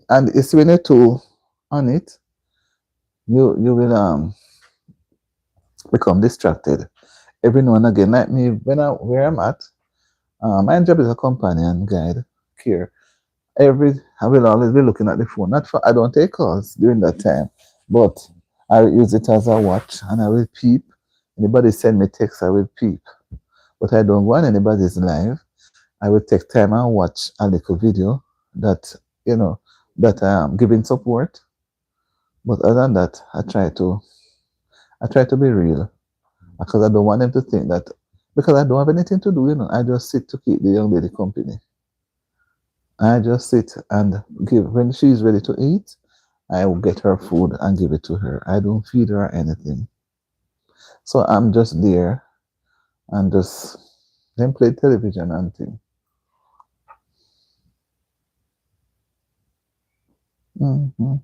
and it's when you're too on it, you will become distracted. Every now and again, like me, where I'm at, my job is a companion guide, care. I will always be looking at the phone. Not for I don't take calls during that time, but I use it as a watch and I will peep. Anybody send me text, I will peep. But I don't go on anybody's live. I will take time and watch a little video that you know that I am giving support. But other than that, I try to be real because I don't want them to think that because I don't have anything to do. I just sit to keep the young lady company. I just sit and give when she's ready to eat. I will get her food and give it to her. I don't feed her anything. So I'm just there and just then play television and thing. Hmm.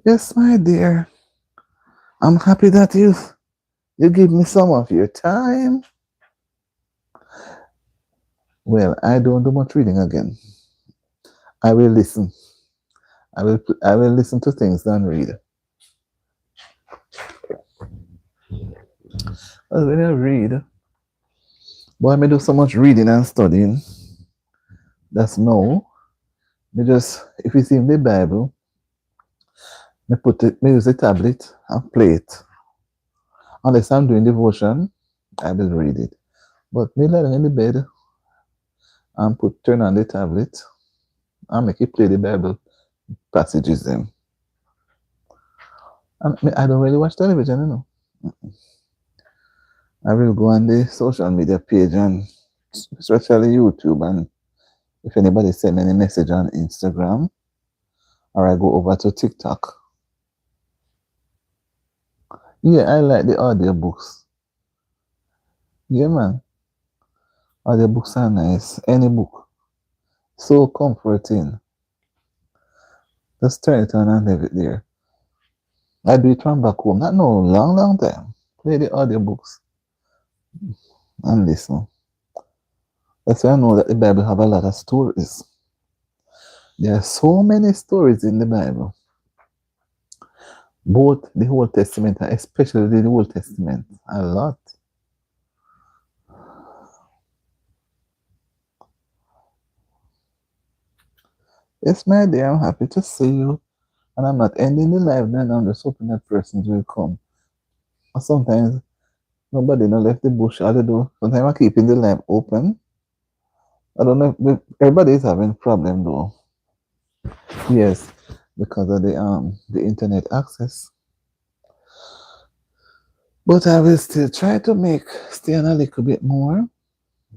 Yes, my dear. I'm happy that you give me some of your time. Well, I don't do much reading again. I will listen. I will listen to things than read. Well, when I read, boy, I may do so much reading and studying. That's no. Me just if it's in the Bible, me use the tablet and play it. Unless I'm doing devotion, I will read it. But me lying in the bed and turn on the tablet and make it play the Bible passages them. I don't really watch television. I will go on the social media page and especially YouTube and if anybody send any message on Instagram or I go over to TikTok. Yeah, I like the audiobooks. Yeah, man. Audiobooks are nice. Any book. So comforting. Just turn it on and leave it there. I do it from back home. Not no long, long time. Play the audiobooks and listen. That's why I know that the Bible have a lot of stories. There are so many stories in the Bible. Both the Old Testament and especially the Old Testament. A lot. Yes, my dear, I'm happy to see you. And I'm not ending the live then. I'm just hoping that persons will come. Or sometimes nobody no left the bush. I don't know. Sometimes I'm keeping the live open. I don't know if everybody is having problem though. Yes, because of the internet access. But I will still try to stay on a little bit more.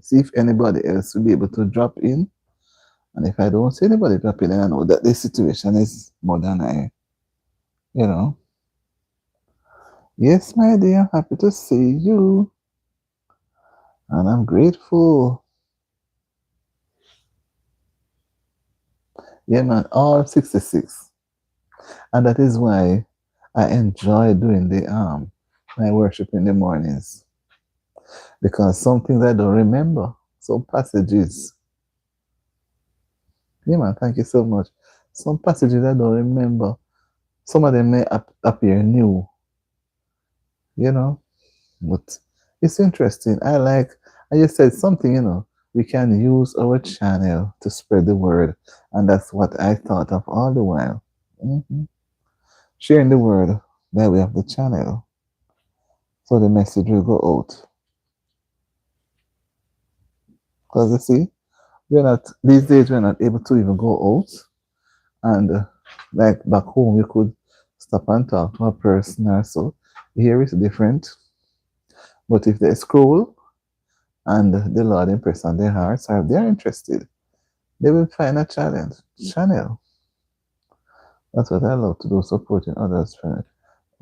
See if anybody else will be able to drop in. And if I don't see anybody drop in, then I know that the situation is more than you know. Yes, my dear, happy to see you. And I'm grateful. Yeah, man, all 66. And that is why I enjoy doing the my worship in the mornings. Because some things I don't remember. Some passages. Yeah, man, thank you so much. Some passages I don't remember. Some of them may appear new, you know, but it's interesting. I just said something, we can use our channel to spread the word. And that's what I thought of all the while. Mhm. Sharing the word by way of the channel. So the message will go out. Because you see, we're not, these days, we're not able to even go out. And like back home, you could stop and talk to a person or so. Here is different. But if they scroll and the Lord impress on their hearts, or if they're interested, they will find a channel. That's what I love to do, supporting others. Friend.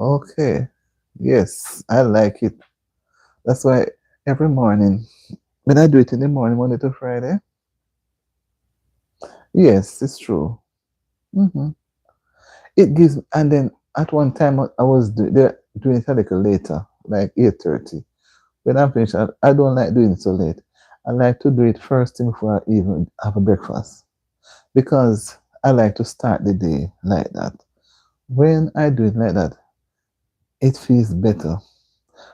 Okay. Yes, I like it. That's why every morning, when I do it in the morning, Monday to Friday, yes, it's true. Hmm. It gives, and then at one time I was doing it a little later, like 8:30. When I'm finished, I don't like doing it so late. I like to do it first thing before I even have a breakfast because I like to start the day like that. When I do it like that, it feels better.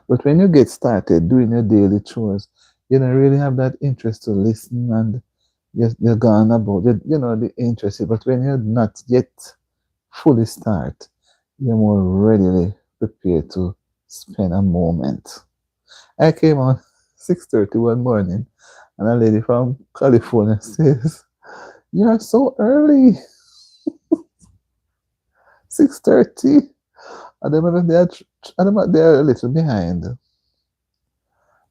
But when you get started doing your daily chores, you don't really have that interest to listen and you're gone about it, the interest. But when you're not yet fully start, you're more readily prepared to spend a moment. I came on 6:30 one morning and a lady from California says, "You're so early, 6:30." And then they're a little behind.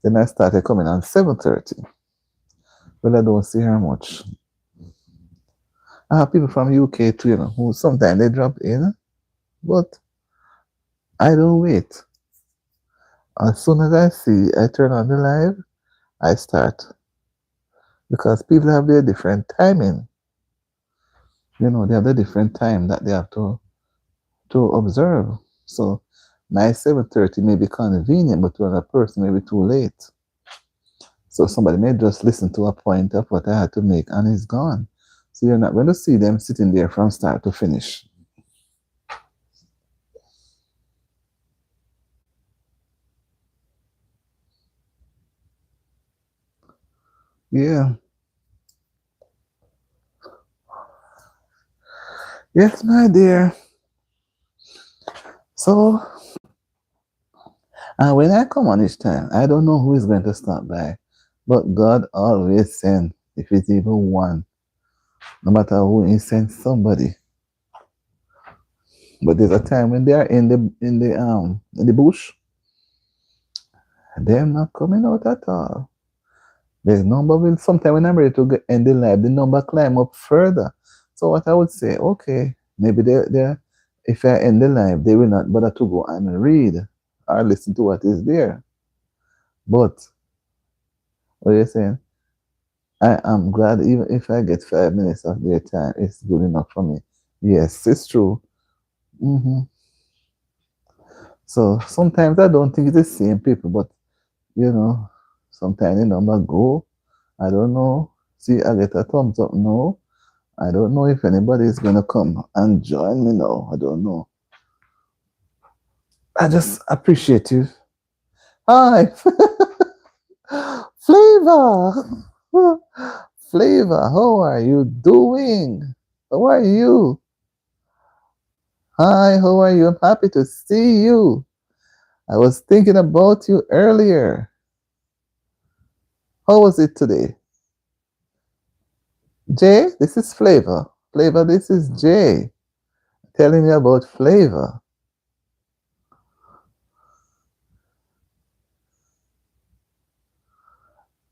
Then I started coming on 7:30. But I don't see her much. I have people from UK too, who sometimes they drop in, but I don't wait. As soon as I see I turn on the live, I start. Because people have their different timing. They have the different time that they have to observe. So my 7:30 may be convenient, but to another person may be too late. So somebody may just listen to a point of what I had to make and it's gone. So you're not going to see them sitting there from start to finish. Yeah. Yes, my dear. So when I come on each time, I don't know who is going to stop by, but God always sends, if it's even one, no matter who, He sends somebody. But there's a time when they are in the bush, they're not coming out at all. The number will sometime when I'm ready to get end the live, the number climb up further. So what I would say, okay, maybe they if I end the live, they will not bother to go and read or listen to what is there. But what you're saying, I am glad even if I get 5 minutes of their time, it's good enough for me. Yes, it's true. Hmm. So sometimes I don't think it's the same people, but you know, sometimes the number go. I don't know. See, I get a thumbs up now. I don't know if anybody is gonna come and join me now. I don't know. I just appreciate you. Hi, Flavor. Flavor, how are you doing? How are you? Hi, how are you? I'm happy to see you. I was thinking about you earlier. How was it today? Jay, this is Flavor. Flavor, this is Jay. Telling you about Flavor.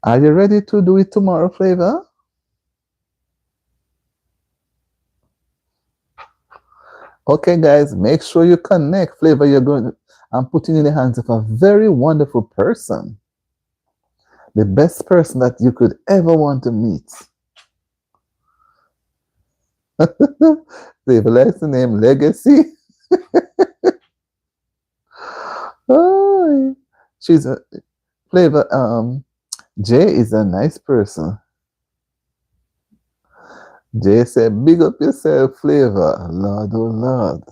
Are you ready to do it tomorrow, Flavor? Okay, guys, make sure you connect. Flavor, you're going. I'm putting in the hands of a very wonderful person, the best person that you could ever want to meet. Flavor likes the name Legacy. Oh, she's a Flavor. Jay is a nice person. Jay said, "Big up yourself, Flavor." Lord, oh Lord,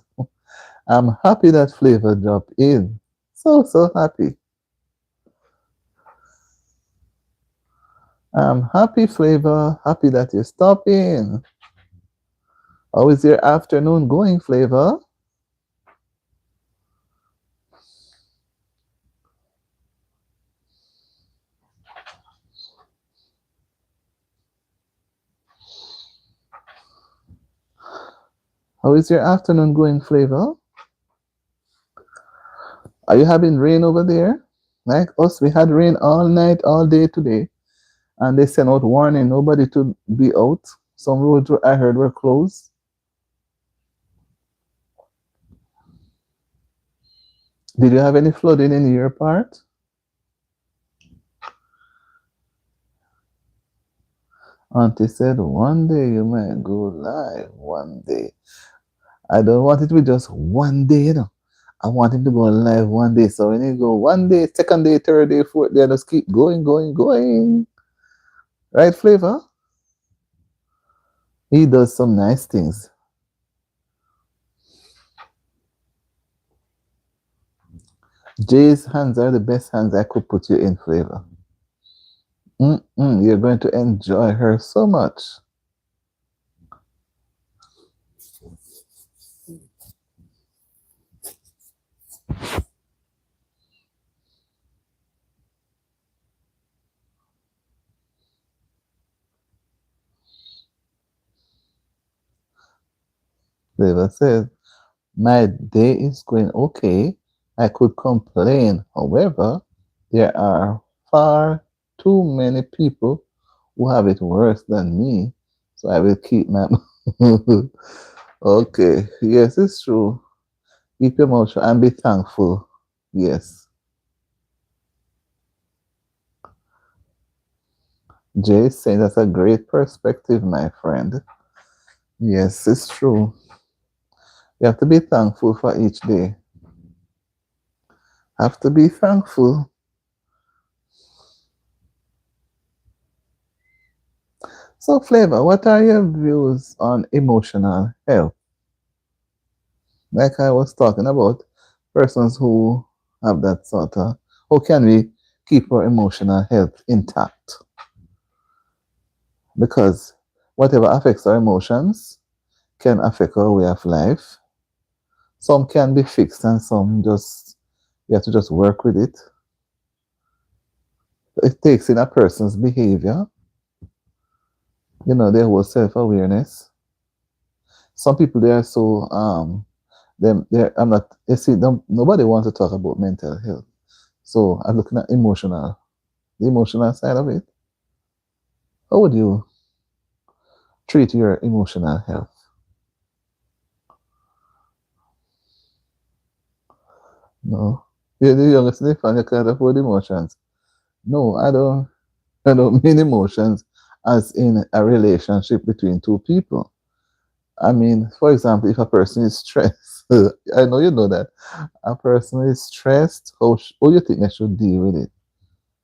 I'm happy that Flavor dropped in. So happy. I'm happy, Flavor. Happy that you're stopping. How is your afternoon going, Flavor? How is your afternoon going, Flavor? Are you having rain over there? Like us, we had rain all night, all day today. And they sent out warning, nobody to be out. Some roads I heard were closed. Did you have any flooding in your part? Auntie said, one day you might go live. One day. I don't want it to be just one day, you know. I want him to go live one day. So when you go one day, second day, third day, fourth day, just keep going, going, going. Right, Flavor? He does some nice things. Jay's hands are the best hands I could put you in, Flavor. You're going to enjoy her so much. Flavor says, my day is going okay. I could complain. However, there are far too many people who have it worse than me. So I will keep my okay. Yes, it's true. Keep your mouth shut and be thankful. Yes. Jay is saying that's a great perspective, my friend. Yes, it's true. You have to be thankful for each day. Have to be thankful. So, Flavor, what are your views on emotional health? Like I was talking about, persons who have that sort of, how can we keep our emotional health intact? Because whatever affects our emotions can affect our way of life. Some can be fixed and some just, you have to just work with it. It takes in a person's behavior, their whole self-awareness. Some people, they are so, I'm not, you see, nobody wants to talk about mental health. So I'm looking at the emotional side of it. How would you treat your emotional health? No. You're the youngest in the family, you can't afford emotions. No, I don't mean emotions as in a relationship between two people. I mean, for example, if a person is stressed, I know you know that. A person is stressed, how you think they should deal with it?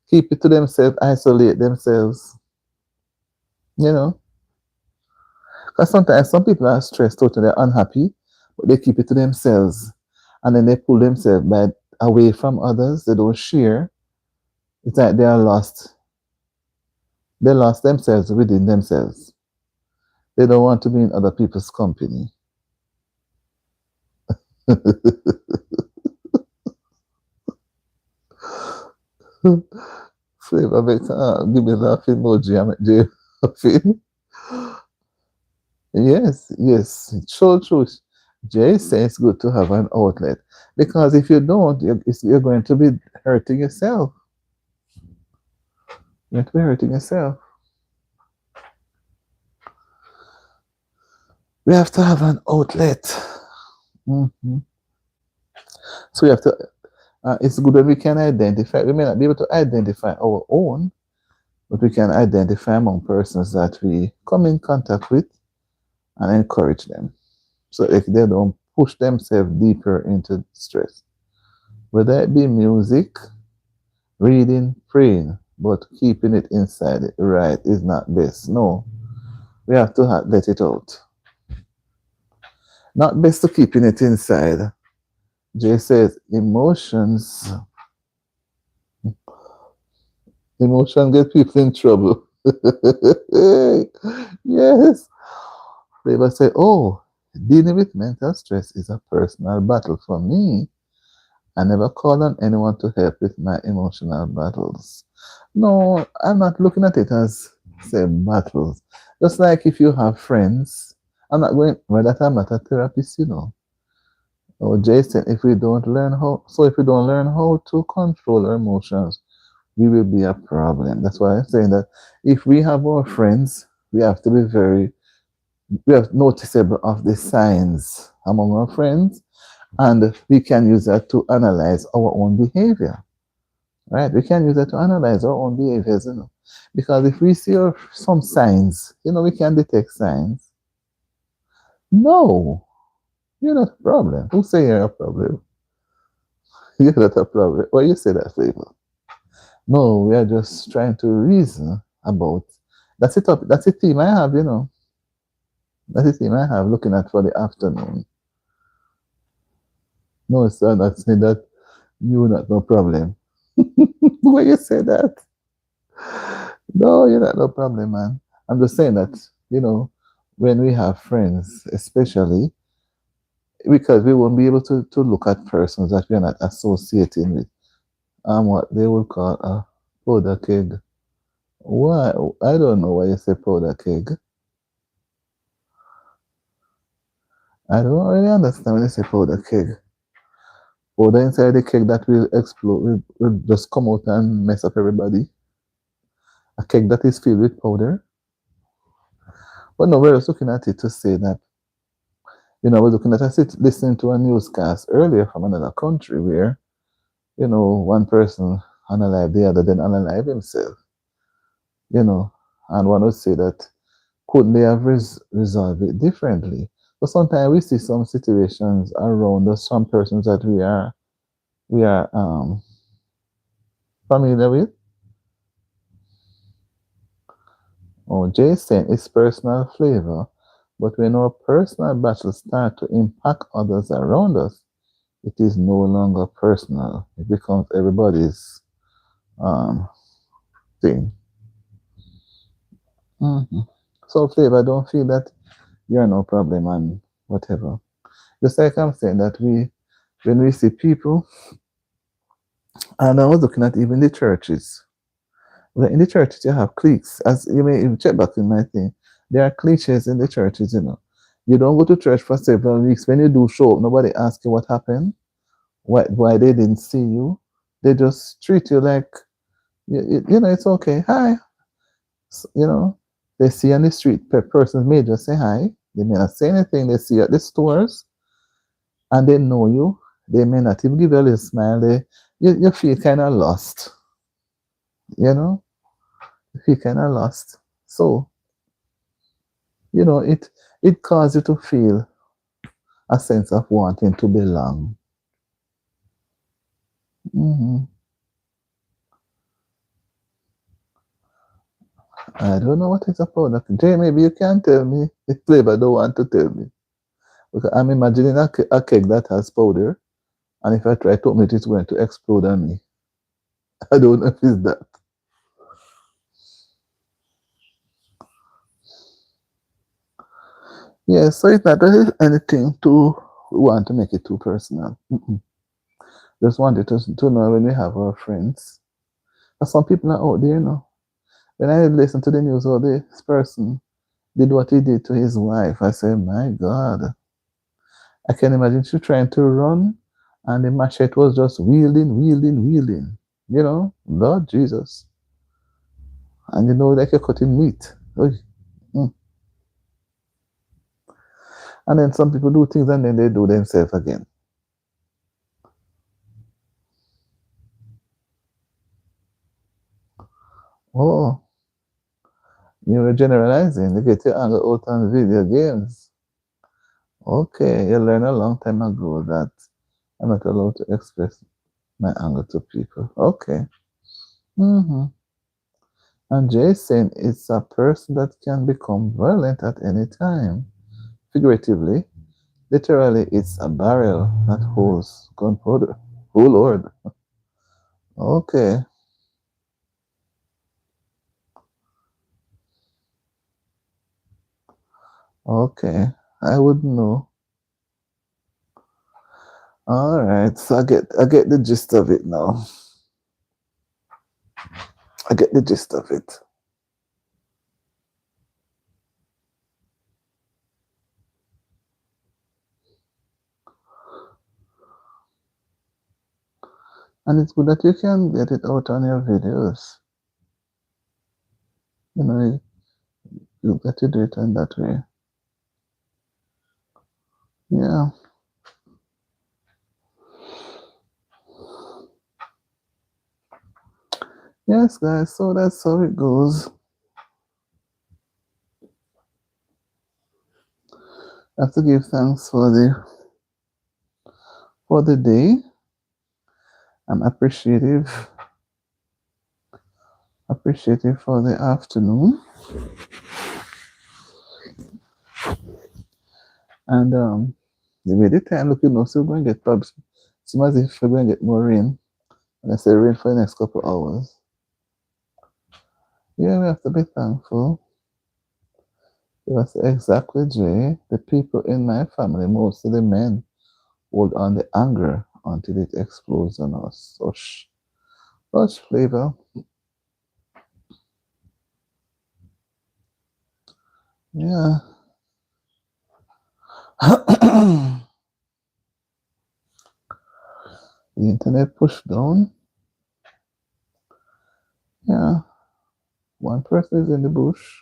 Keep it to themselves, isolate themselves, you know? Because sometimes some people are stressed out and they're unhappy, but they keep it to themselves. And then they pull themselves away from others. They don't share. It's like they are lost. They lost themselves within themselves. They don't want to be in other people's company. Flavor, give me a laugh emoji. I'm laughing. Yes, yes. So true. Jay says it's good to have an outlet because if you don't, you're going to be hurting yourself. You're going to be hurting yourself. We have to have an outlet. Hmm. So we have to. It's good when we can identify. We may not be able to identify our own, but we can identify among persons that we come in contact with and encourage them, so if they don't push themselves deeper into stress. Whether it be music, reading, praying, but keeping it inside, right, is not best. No, we have to let it out. Not best to keeping it inside. Jay says emotions get people in trouble. Yes. They will say, oh, dealing with mental stress is a personal battle for me. I never call on anyone to help with my emotional battles. No, I'm not looking at it as, say, battles. Just like if you have friends, I'm not going, well, that I'm not a therapist, you know. Oh, Jason, if we don't learn how to control our emotions, we will be a problem. That's why I'm saying that if we have our friends, we have to be we have noticeable of the signs among our friends, and we can use that to analyze our own behavior. Right? We can use that to analyze our own behaviors, you know. Because if we see some signs, you know, we can detect signs. No, you're not a problem. Who say you're a problem? You're not a problem. Why you say that, favor? No, we are just trying to reason about. That's it. That's the theme I have, you know. That's the theme I have looking at for the afternoon. No, sir, not saying that you're not no problem. Why you say that? No, you're not no problem, man. I'm just saying that, you know, when we have friends, especially because we won't be able to look at persons that we are not associating with. What they would call a powder keg. Why? I don't know why you say powder keg. I don't really understand when you say powder keg. Powder inside the keg that will explode, will just come out and mess up everybody. A keg that is filled with powder. But no, we're just looking at it to say that, you know, we're looking at listening to a newscast earlier from another country where, you know, one person unalive the other, then unalive himself, you know, and one would say that couldn't they have resolved it differently? But sometimes we see some situations around us, some persons that we are familiar with. Oh, Jason, it's personal flavor, but when our personal battles start to impact others around us, it is no longer personal. It becomes everybody's um thing. Hmm. So, flavor, don't feel that you're no problem and whatever. Just like I'm saying that when we see people, and I was looking at even the churches. Well, in the churches, you have cliques. As you may even check back in my thing, there are cliches in the churches, you know. You don't go to church for several weeks. When you do show up, nobody asks you what happened, why they didn't see you. They just treat you like, you know, it's okay. Hi. You know, they see on the street, persons may just say hi. They may not say anything. They see you at the stores and they know you. They may not even give you a little smile. You feel kind of lost, you know, you feel kind of lost. So, you know, it causes you to feel a sense of wanting to belong. Hmm. I don't know what it's about. That. Jay, maybe you can tell me. If flavor don't want to tell me. Because I'm imagining a cake that has powder, and if I try to open it, it's going to explode on me. I don't know if it's that. Yeah, so it's not really anything to we want to make it too personal. Mm-mm. Just wanted to know when we have our friends. But some people are out there, you know. When I listen to the news, oh, this person did what he did to his wife. I say, my God, I can imagine she trying to run, and the machete was just wielding, wielding, wielding. You know, Lord Jesus, and you know, like you're cutting meat. Oy. Mm. And then some people do things, and then they do themselves again. Oh, you were generalizing. You get your anger out on video games. Okay, you learned a long time ago that I'm not allowed to express my anger to people. Okay. Mm-hmm. And Jason is a person that can become violent at any time. Figuratively, literally, it's a barrel that holds gunpowder. Oh Lord. Okay. Okay, I wouldn't know. All right, so I get the gist of it now. I get the gist of it. And it's good that you can get it out on your videos. You know, you get to do it in that way. Yeah. Yes, guys. So that's how it goes. I have to give thanks for the day. I'm appreciative for the afternoon, and the way the time looking now, so we're going to get probably seems as if we're going to get more rain. And I say rain for the next couple of hours. Yeah, we have to be thankful. Because exactly, Jay, the people in my family, most of the men, hold on the anger until it explodes on us. Such flavor. Yeah. The internet pushed down. Yeah. One person is in the bush.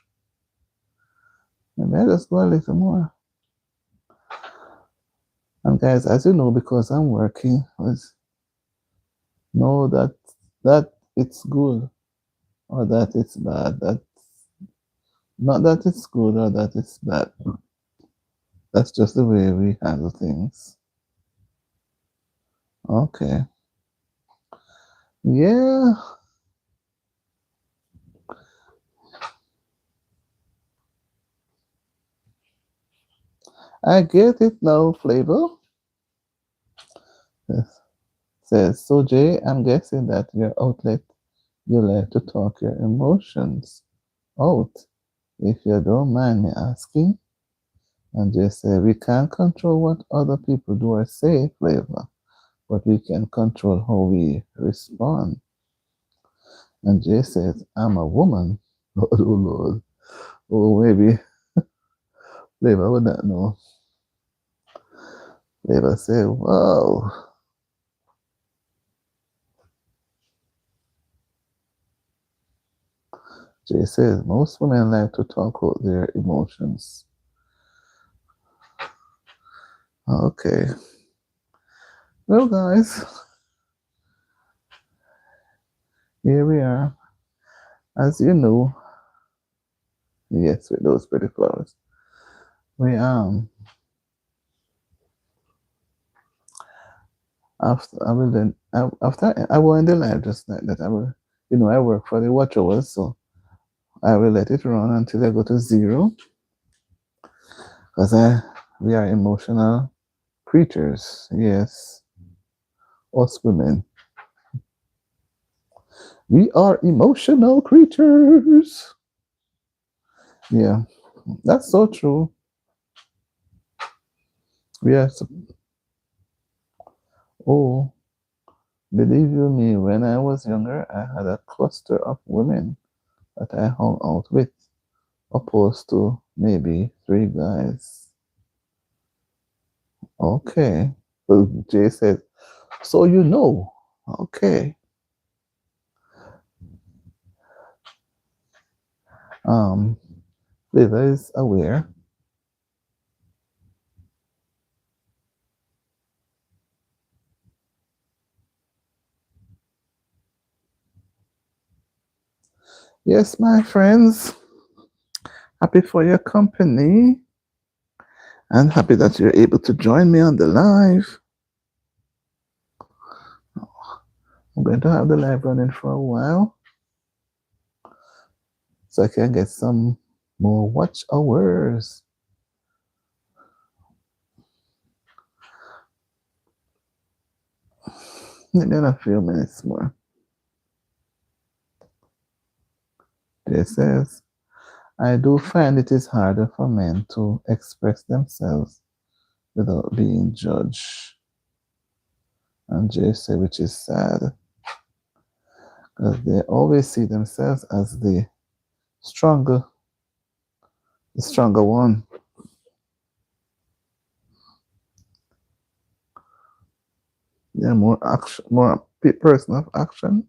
And I just go a little more. And guys, as you know, because I'm working, know that it's good or that it's bad. That not that it's good or that it's bad. That's just the way we handle things. Okay. Yeah, I get it now, Flavor. Yes. Says, so Jay, I'm guessing that your outlet, you like to talk your emotions out. If you don't mind me asking, and Jay said, we can't control what other people do or say, Flavor, but we can control how we respond. And Jay says, I'm a woman. Lord, oh Lord. Oh, maybe Flavor would not know. Flavor said, wow. Jay says, most women like to talk out their emotions. Okay. Well, guys, here we are. As you know, yes, with those pretty flowers. We after I will then after I will in the live just like that. I will, I work for the watch hours, so I will let it run until I go to zero. Because we are emotional creatures. Yes, us women. We are emotional creatures. Yeah, that's so true. We are. Oh, believe you me, when I was younger, I had a cluster of women that I hung out with, opposed to maybe three guys. Okay. Well, Jay said, so you know. Okay. Um, Liva is aware. Yes, my friends. Happy for your company and happy that you're able to join me on the live. I'm going to have the live running for a while so I can get some more watch hours. Maybe in a few minutes more. It says, I do find it is harder for men to express themselves without being judged. And Jay said, which is sad, because they always see themselves as stronger, the stronger one. They're more action, more person of action.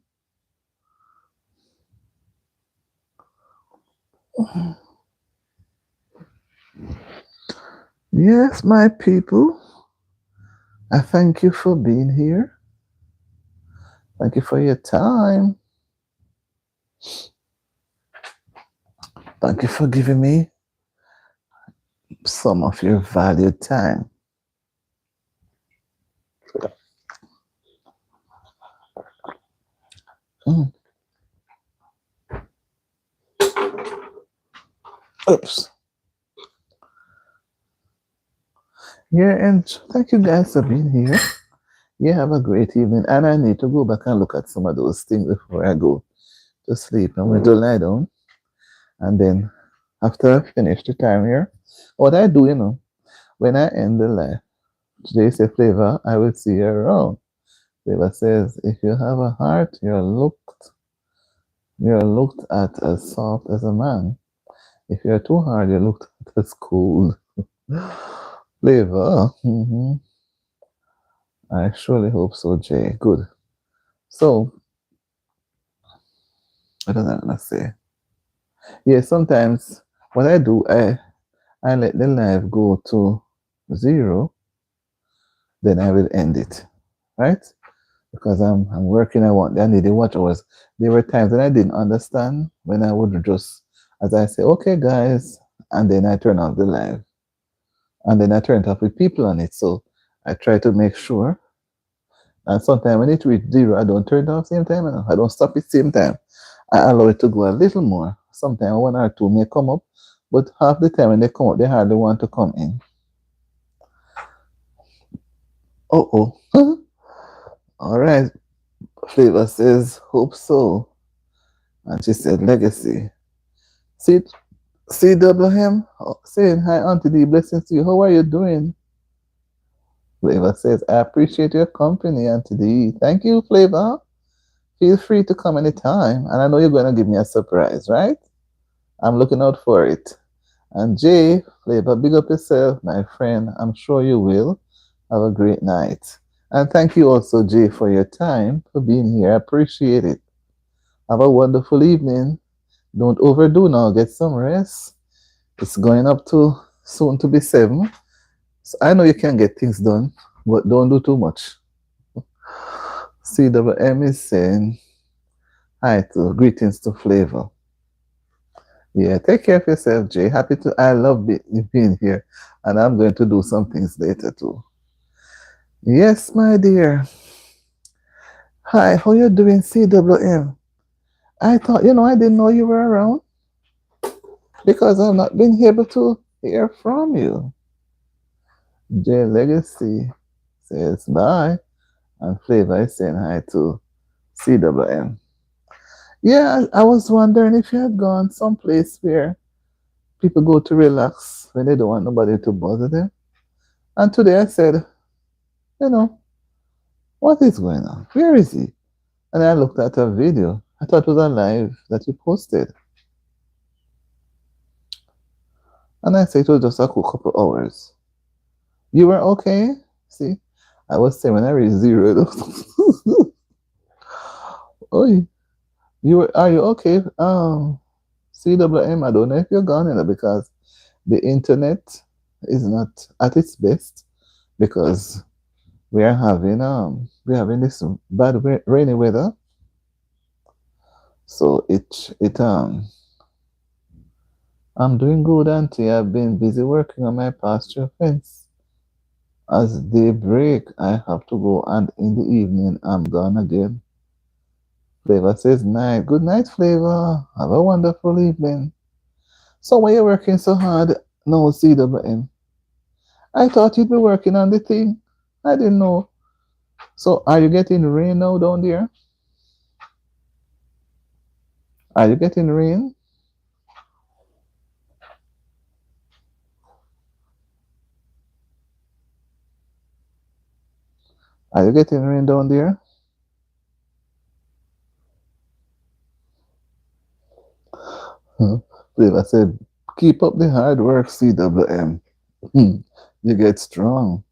Yes, my people, I thank you for being here. Thank you for your time. Thank you for giving me some of your valued time. Mm. Oops. Yeah, and thank you guys for being here. Yeah, have a great evening. And I need to go back and look at some of those things before I go to sleep. I'm going to lie down. And then after I finish the time here, what I do, when I end the live, today say Flavor, I will see you around. Flavor says, if you have a heart, you're looked at as soft as a man. If you're too hard, you're looked at as cold. Flavor. I surely hope so, Jay. Good. So, what was I gonna say? Yeah, sometimes what I do, I let the live go to zero, then I will end it, right? Because I'm working. I need the watch hours. There were times when I didn't understand when I would just, as I say, okay, guys, and then I turn off the live, and then I turn it off with people on it. So I try to make sure. And sometimes when it reach zero, I don't turn it off same time. I don't stop it same time. I allow it to go a little more. Sometimes one or two may come up, but half the time when they come up, they hardly want to come in. Oh. All right. Flavor says, hope so. And she said, legacy. See, CWM saying, hi, Auntie D, blessings to you. How are you doing? Flavor says, I appreciate your company, Auntie D. Thank you, Flavor. Feel free to come anytime. And I know you're going to give me a surprise, right? I'm looking out for it. And Jay, Flavor, big up yourself, my friend. I'm sure you will. Have a great night. And thank you also, Jay, for your time, for being here. I appreciate it. Have a wonderful evening. Don't overdo now. Get some rest. It's going up to soon to be 7. So I know you can get things done, but don't do too much. CWM is saying hi to greetings to Flavor. Yeah, take care of yourself, Jay. I love being here, and I'm going to do some things later too. Yes, my dear. Hi, how you doing, CWM? I thought, I didn't know you were around because I've not been able to hear from you. Jay Legacy says bye, and Flavor is saying hi to CWM. Yeah, I was wondering if you had gone someplace where people go to relax when they don't want nobody to bother them. And today I said, you know, what is going on? Where is he? And I looked at a video. I thought it was a live that you posted. And I said it was just a couple hours. You were okay? See, I was saying when I reached zero. Oh, are you okay? CWM, I don't know if you're gone, because the internet is not at its best because we're having this bad rainy weather. So I'm doing good, Auntie. I've been busy working on my pasture fence. As day break, I have to go, and in the evening, I'm gone again. Flavor says night. Good night, Flavor. Have a wonderful evening. So why you working so hard? No, CWM. I thought you'd be working on the thing. I didn't know. So are you getting rain now down there? Are you getting rain? Are you getting rain down there? Huh? Flavor said, keep up the hard work, CWM. Hmm. You get strong.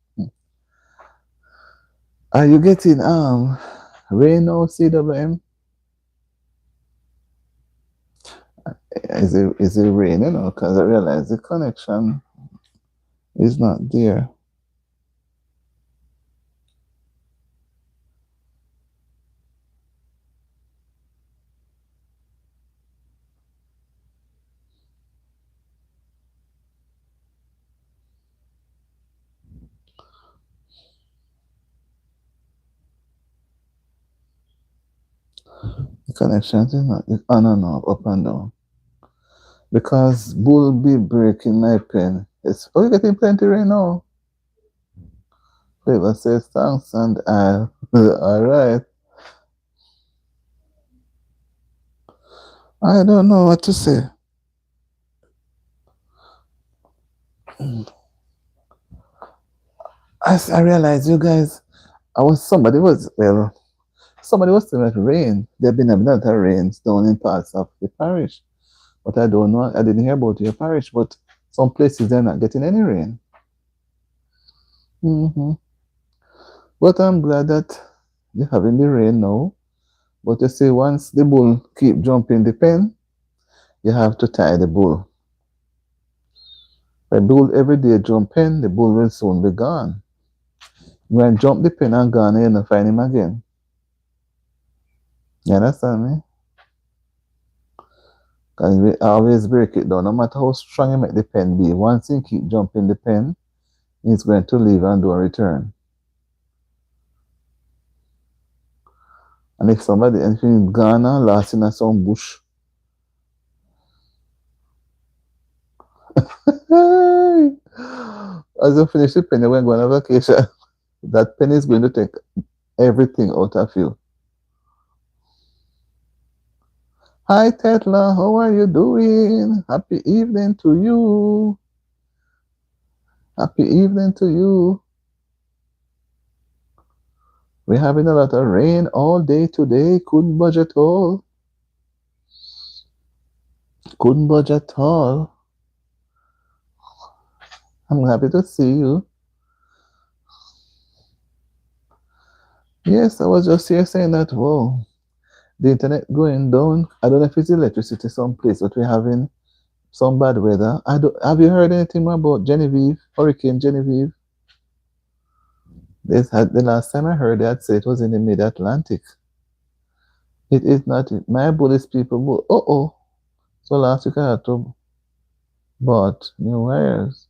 Are you getting rain now, CWM? Is it rain, because I realize the connection is not there. The connection is not on and off, up and down. Because bull be breaking my pen. Oh, you're getting plenty rain now. Flavor says thanks and I. All right. I don't know what to say. I realized you guys, somebody was saying that rain. There have been a lot of rains down in parts of the parish. But I don't know, I didn't hear about your parish, but some places they're not getting any rain. Hmm. But I'm glad that you're having the rain now. But you see, once the bull keep jumping the pen, you have to tie the bull. The bull every day jump pen, the bull will soon be gone. When jump the pen and gone, you don't find him again. You understand me? Because we always break it down. No matter how strong you make the pen be, once you keep jumping the pen, it's going to leave and don't return. And if he's gone and lost in some bush, as you finish the pen, when going on vacation, that pen is going to take everything out of you. Hi, Tetla, how are you doing? Happy evening to you. Happy evening to you. We're having a lot of rain all day today. Couldn't budge at all. Couldn't budge at all. I'm happy to see you. Yes, I was just here saying that, whoa, the internet going down. I don't know if it's electricity someplace, but we're having some bad weather. Have you heard anything about Genevieve, Hurricane Genevieve? The last time I heard that say it was in the mid-Atlantic. It is not. My Buddhist people. Oh. So last week I had to bought new wires.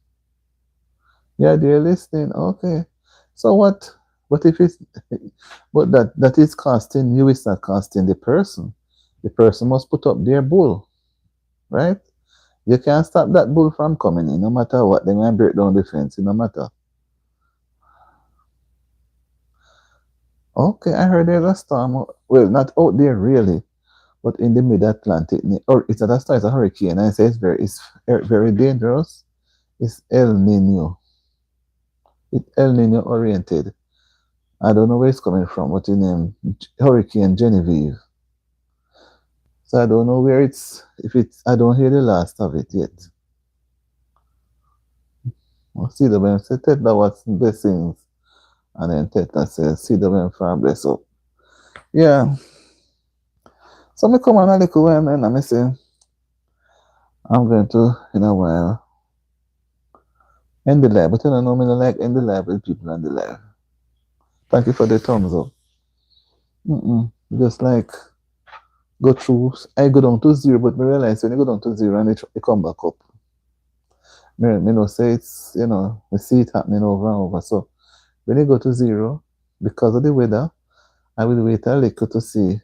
Yeah, they're listening. Okay. So what? But if it's but that is costing you, it's not costing the person. The person must put up their bull, right? You can't stop that bull from coming in, no matter what. They might break down the fence, no matter. Okay, I heard there's a storm. Well, not out there really, but in the mid-Atlantic, or it's not a storm, it's a hurricane. I say it's very dangerous. It's El Nino. It's El Nino oriented. I don't know where it's coming from, but in Hurricane Genevieve. So I don't know where I don't hear the last of it yet. See the man say, Tetla what's blessings. And then Tetla says, see the man for bless up. Yeah. So me come on a little while and I say, I'm going to, in a while, end the live. But I don't know me like end the live with people on the live. Thank you for the thumbs up. Just like go through. I go down to zero, but I realize when you go down to zero and it come back up. Me know say it's, we see it happening over and over. So when you go to zero, because of the weather, I will wait a little to see,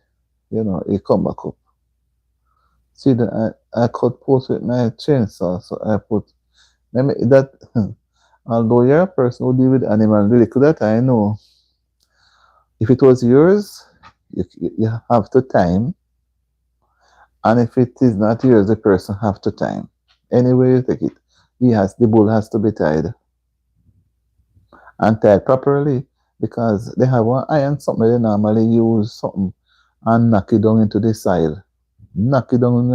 it come back up. See, I cut post with my chainsaw, so I put, that, although you're a person who deal with animals, really could that I know, if it was yours, you have to time, and if it is not yours, the person have to time. Anyway you take it, the bull has to be tied, and tied properly. because they have one iron something they normally use something and knock it down into the soil. Knock it down,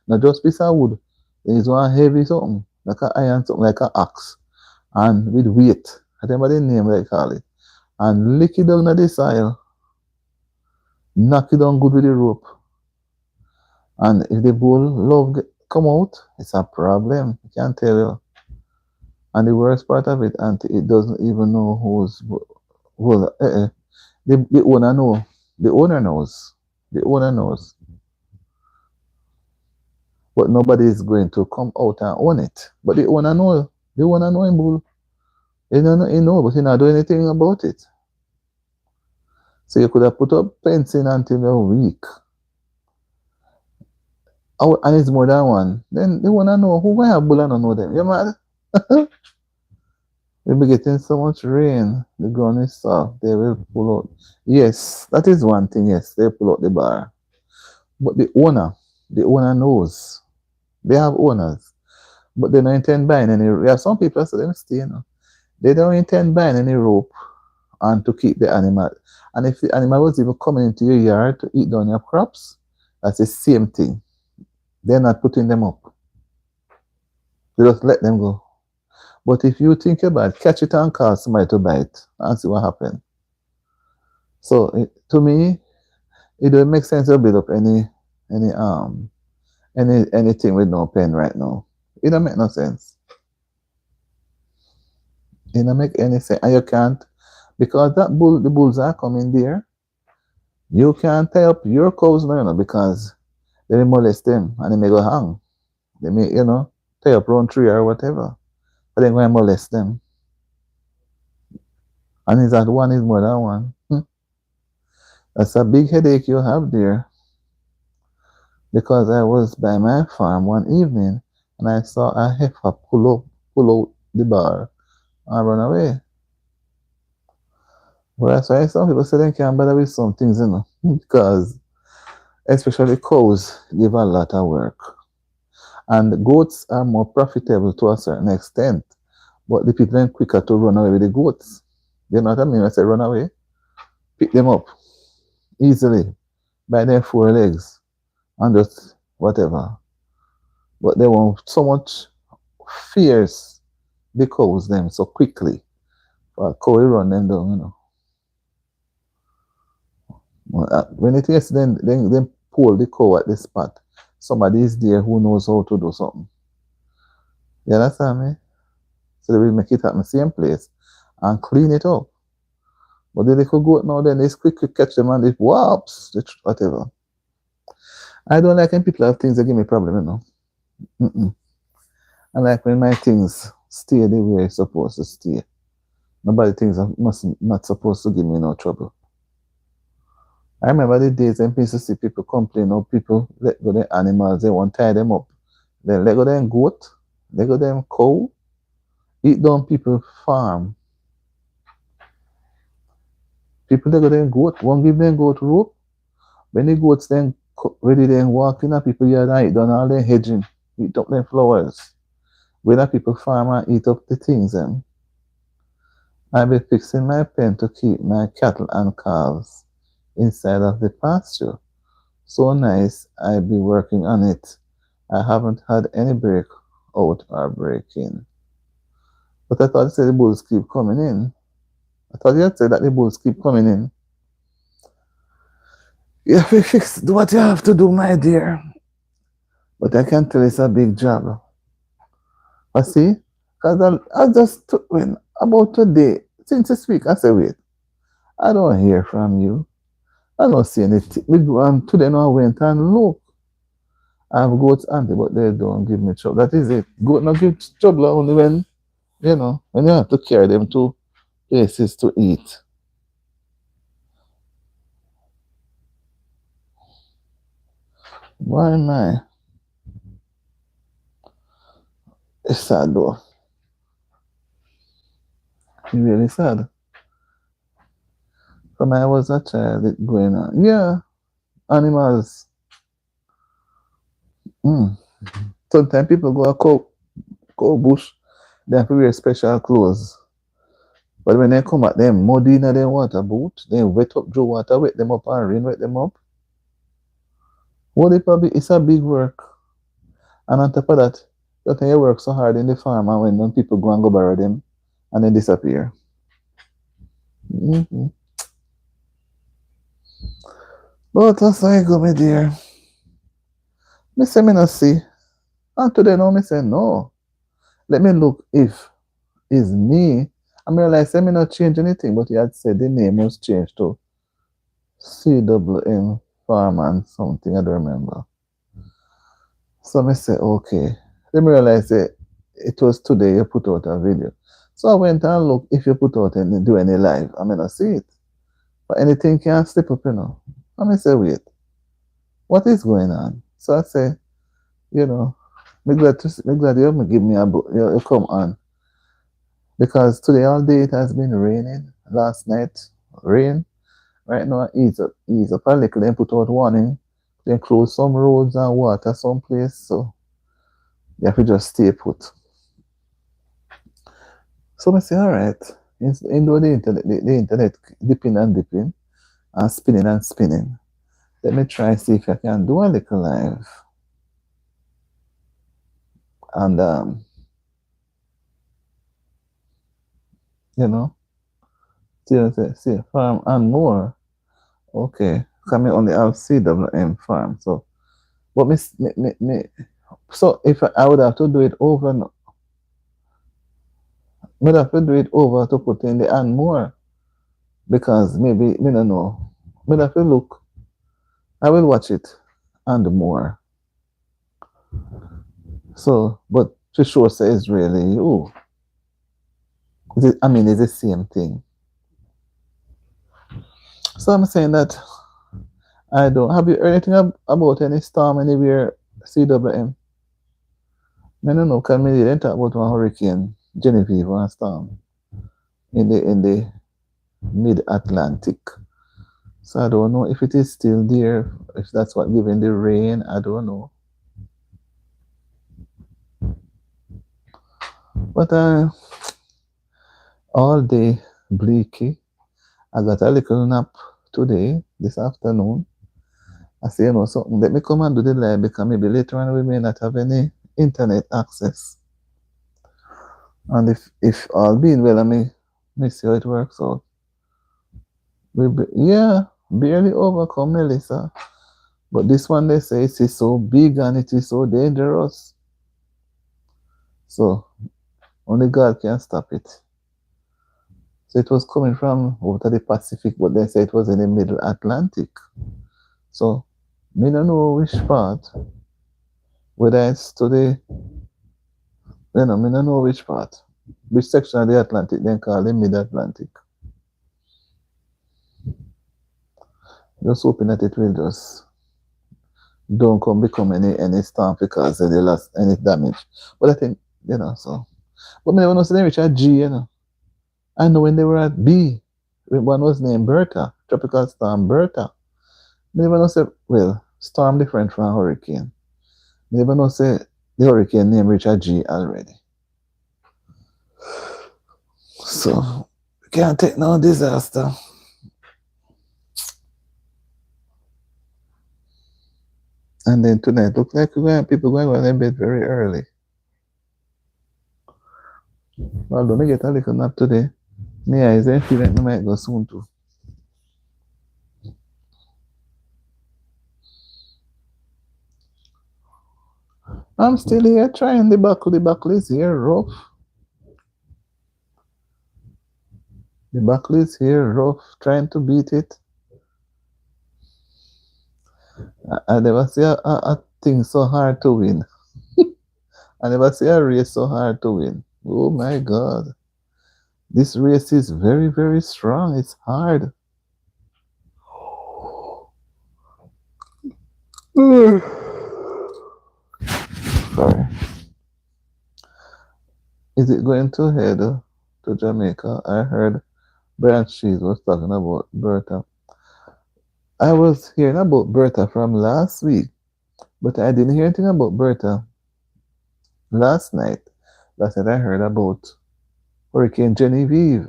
not just piece of wood. There is one heavy something, like an iron something, like an axe, and with weight. I remember the name they call it. And lick it down to the soil, knock it down good with the rope. And if the bull love come out, it's a problem. I can't tell you. And the worst part of it, and it doesn't even know who the owner know. The owner knows. The owner knows. But nobody is going to come out and own it. But the owner know. The owner know him bull. He know, but he not do anything about it. So you could have put up fencing until a week. Oh, and it's more than one. Then they wanna know who have bull and don't know them. You mad? We'll be getting so much rain. The ground is soft. They will pull out. Yes, that is one thing. Yes, they pull out the bar. But the owner knows. They have owners. But they don't intend buying any. There are some people so them stay, They don't intend buying any rope and to keep the animal. And if the animal was even coming into your yard to eat down your crops, that's the same thing. They're not putting them up. They just let them go. But if you think about it, catch it and call somebody to buy it and see what happens. So to me, it don't make sense to build up any anything with no pen right now. It don't make no sense. It don't make any sense. And you can't because the bulls are coming there. You can't tie up your cows now, because they may molest them and they may go hang. They may, tie up round tree or whatever. But they're going to molest them. And is that one is more than one? That's a big headache you have there. Because I was by my farm one evening and I saw a heifer pull out the bar and run away. Well, that's why some people say they can't bother with some things, because especially cows give a lot of work. And goats are more profitable to a certain extent. But the people are quicker to run away with the goats. You know what I mean? I say run away, pick them up easily by their four legs and just whatever. But they want so much fierce the cows them so quickly. For a cow will run them down, When it is then pull the cow at the spot. Somebody is there who knows how to do something. You understand me? So they will make it at the same place and clean it up. But the little goat now then it's quick catch them and it whops, whatever. I don't like when people have things that give me problem, Mm-mm. I like when my things stay the way it's supposed to stay. Nobody thinks I must not supposed to give me no trouble. I remember the days when people see people complain or people let go their animals, they won't tie them up. Then let go them goat, let go them cow, eat down people farm. People let go them goat, won't give them goat rope. When the goats then ready then walk in a people yard and eat down all their hedging, eat up them flowers. When the people farm and eat up the things then. I be fixing my pen to keep my cattle and calves inside of the pasture. So nice, I be working on it. I haven't had any break out or break in. But I thought you said the bulls keep coming in. I thought you had said that the bulls keep coming in. You have to fix what you have to do, my dear. But I can tell it's a big job. I see, because I just took when about today, since this week, I said, wait, I don't hear from you. I don't see anything. Today now I went and look. I have goats auntie, but they don't give me trouble. That is it. Goat not give trouble only when you have to carry them to places to eat. Why am I? It's sad though. It's really sad. From when I was a child, it going on. Yeah, animals. Mm. Sometimes people go a cow bush, they have to wear special clothes. But when they come back, they muddy in their water boot, they wet up Joe water, wet them up and rain wet them up. What it probably it's a big work. And on top of that, you think you work so hard in the farm and when people go and go borrow them and then disappear. Mm-hmm. But that's how I go, my dear. Me say me not see. And today now me say no. Let me look if it's me. I realize say me not change anything, but he had said the name was changed to CWM Farm and something, I don't remember. So me say okay. Then me realize that it was today you put out a video. So I went and look if you put out and do any live. I mean I see it. But anything can slip up, you know. I me say wait, what is going on? So I say, you know, me glad you haven't give me a book. You come on. Because today all day it has been raining. Last night, rain. Right now, ease up a little, then put out warning. Then close some roads and water some place. So you have to just stay put. So I say, all right. In the internet dipping and dipping and spinning. Let me try see if I can do a little live. And you know, see farm and more. Okay. Coming on the CWM farm. So but so if I would have to do it over, would have to do it over to put in the and more because maybe me don't know. Would have to look. I will watch it and more. So, but to sure say it's really oh, I mean it's the same thing. So I'm saying that I don't have you heard anything about any storm anywhere CWM? I don't know. Can we didn't talk about one hurricane Genevieve one storm in the mid Atlantic. So I don't know if it is still there, if that's what giving the rain, I don't know. But all day bleaky. I got a little nap today, this afternoon. I say, you know, something, let me come and do the live because maybe later on we may not have any internet access. And if all being well, me see how it works out. Yeah, barely overcome Melissa. But this one they say it is so big and it is so dangerous. So only God can stop it. So it was coming from over the Pacific, but they say it was in the middle Atlantic. So me don't know which part. Whether it's to the me don't know which part. Which section of the Atlantic then call the mid Atlantic. Just hoping that it will just don't become any storm because they lost any damage. But I think, you know, so but me never know they reach at G, you know. I know when they were at B, one was named Bertha, tropical storm Bertha. Me never know say well, storm different from hurricane. Me never know say the hurricane name reach at G already. So we can't take no disaster. And then tonight look like people going to bed very early. Well, don't get a little nap today. Me eyes ain't feel like I might go soon too. I'm still here trying the buckle. The buckle is here rough. The buckle is here rough, trying to beat it. I never see a thing so hard to win. I never see a race so hard to win. Oh my God. This race is very, very strong. It's hard. Sorry. Is it going to head to Jamaica? I heard Brian Cheese was talking about Bertha. I was hearing about Bertha from last week, but I didn't hear anything about Bertha last night. Last night I heard about Hurricane Genevieve.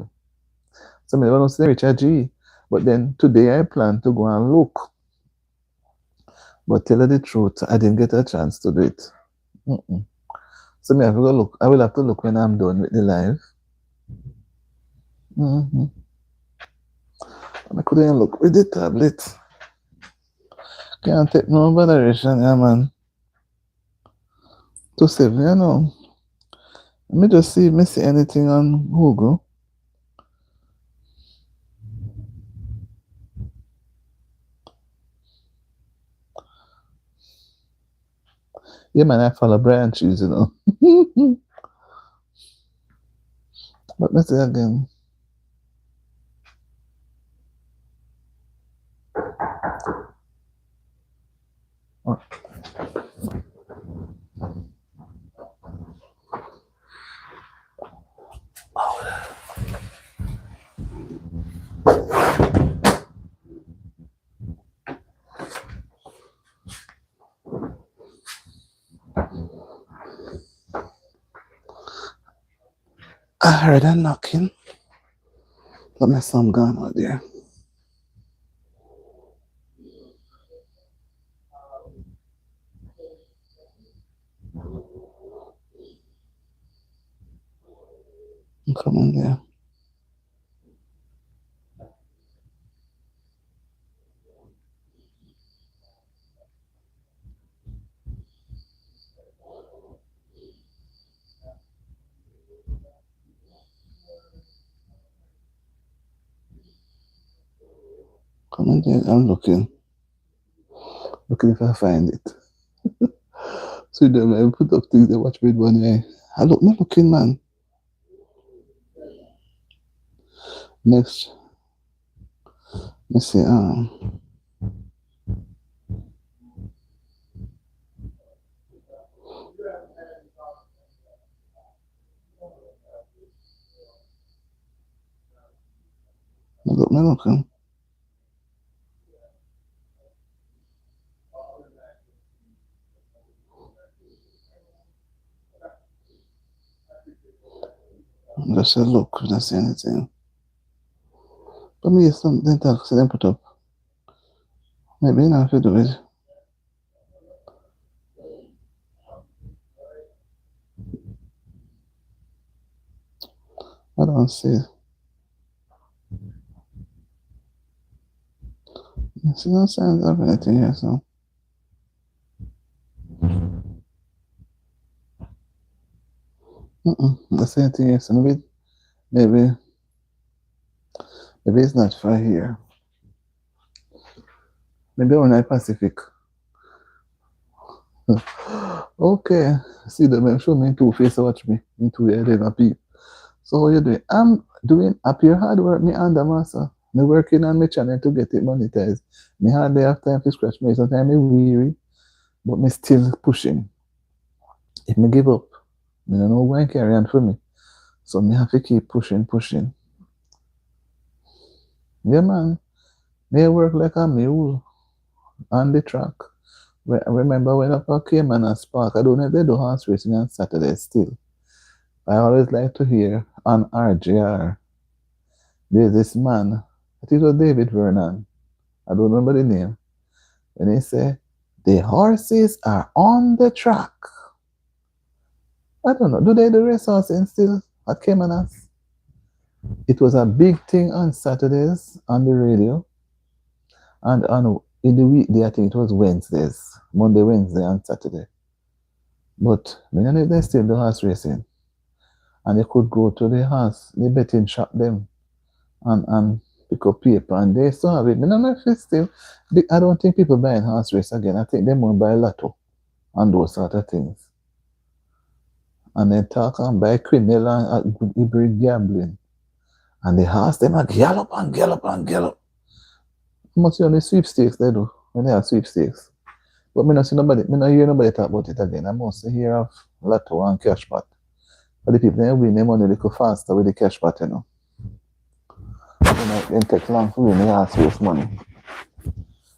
So me never know say reach a G. But then today I plan to go and look. But tell you the truth, I didn't get a chance to do it. Mm-mm. So me have to go look. I will have to look when I'm done with the live. Mm-hmm. I couldn't look with the tablet. Can't take no botheration, yeah, man. To save, you know. Let me just see if I see anything on Google. Yeah, man, I follow branches, you know. But let's see again. Oh. I heard a knocking. But my son gone out there. Come on there. Come on there. I'm looking. Looking if I find it. So then I put up things they watch with one eye. I look me looking, man. Next. Let's see. Look me looking. Just a look. Don't see anything. But me something talk. So then put up. Maybe not if you do it. I don't see. I see no signs of anything here, so. I see anything here, so maybe it's not far here. Maybe on the Pacific. Okay. See them, I'm sure me two face watch me. Me two head in a peep. So what you doing? I'm doing up your hard work, me under master. Me working on my channel to get it monetized. Me hardly have time to scratch me. Sometimes me weary, but me still pushing. If me give up, me don't know when carry on for me. So me have to keep pushing. Yeah, man. Me work like a mule on the track. I remember when I came and Spark, I don't know if they do horse racing on Saturday still. I always like to hear on RJR. There's this man, I think it was David Vernon. I don't remember the name. When he say, the horses are on the track. I don't know. Do they do race horsing still at Caymanas? It was a big thing on Saturdays on the radio. And in the weekday, I think it was Wednesdays. Monday, Wednesday, and Saturday. But when they still do horse racing. And you could go to the betting shop them and pick up paper and they still have it. I don't know if it's still I don't think people buying horse race again. I think they more buy lotto and those sort of things. And they talk and buy criminal and hybrid gambling. And the horse them a gallop and gallop and gallop. How much on the sweepstakes they do when they have sweepstakes. But me not see nobody, me not hear nobody talk about it again. I must hear of lotto and cash pot. But the people they win their money a little faster with the cash pot, you know. It take long to win the horse race money.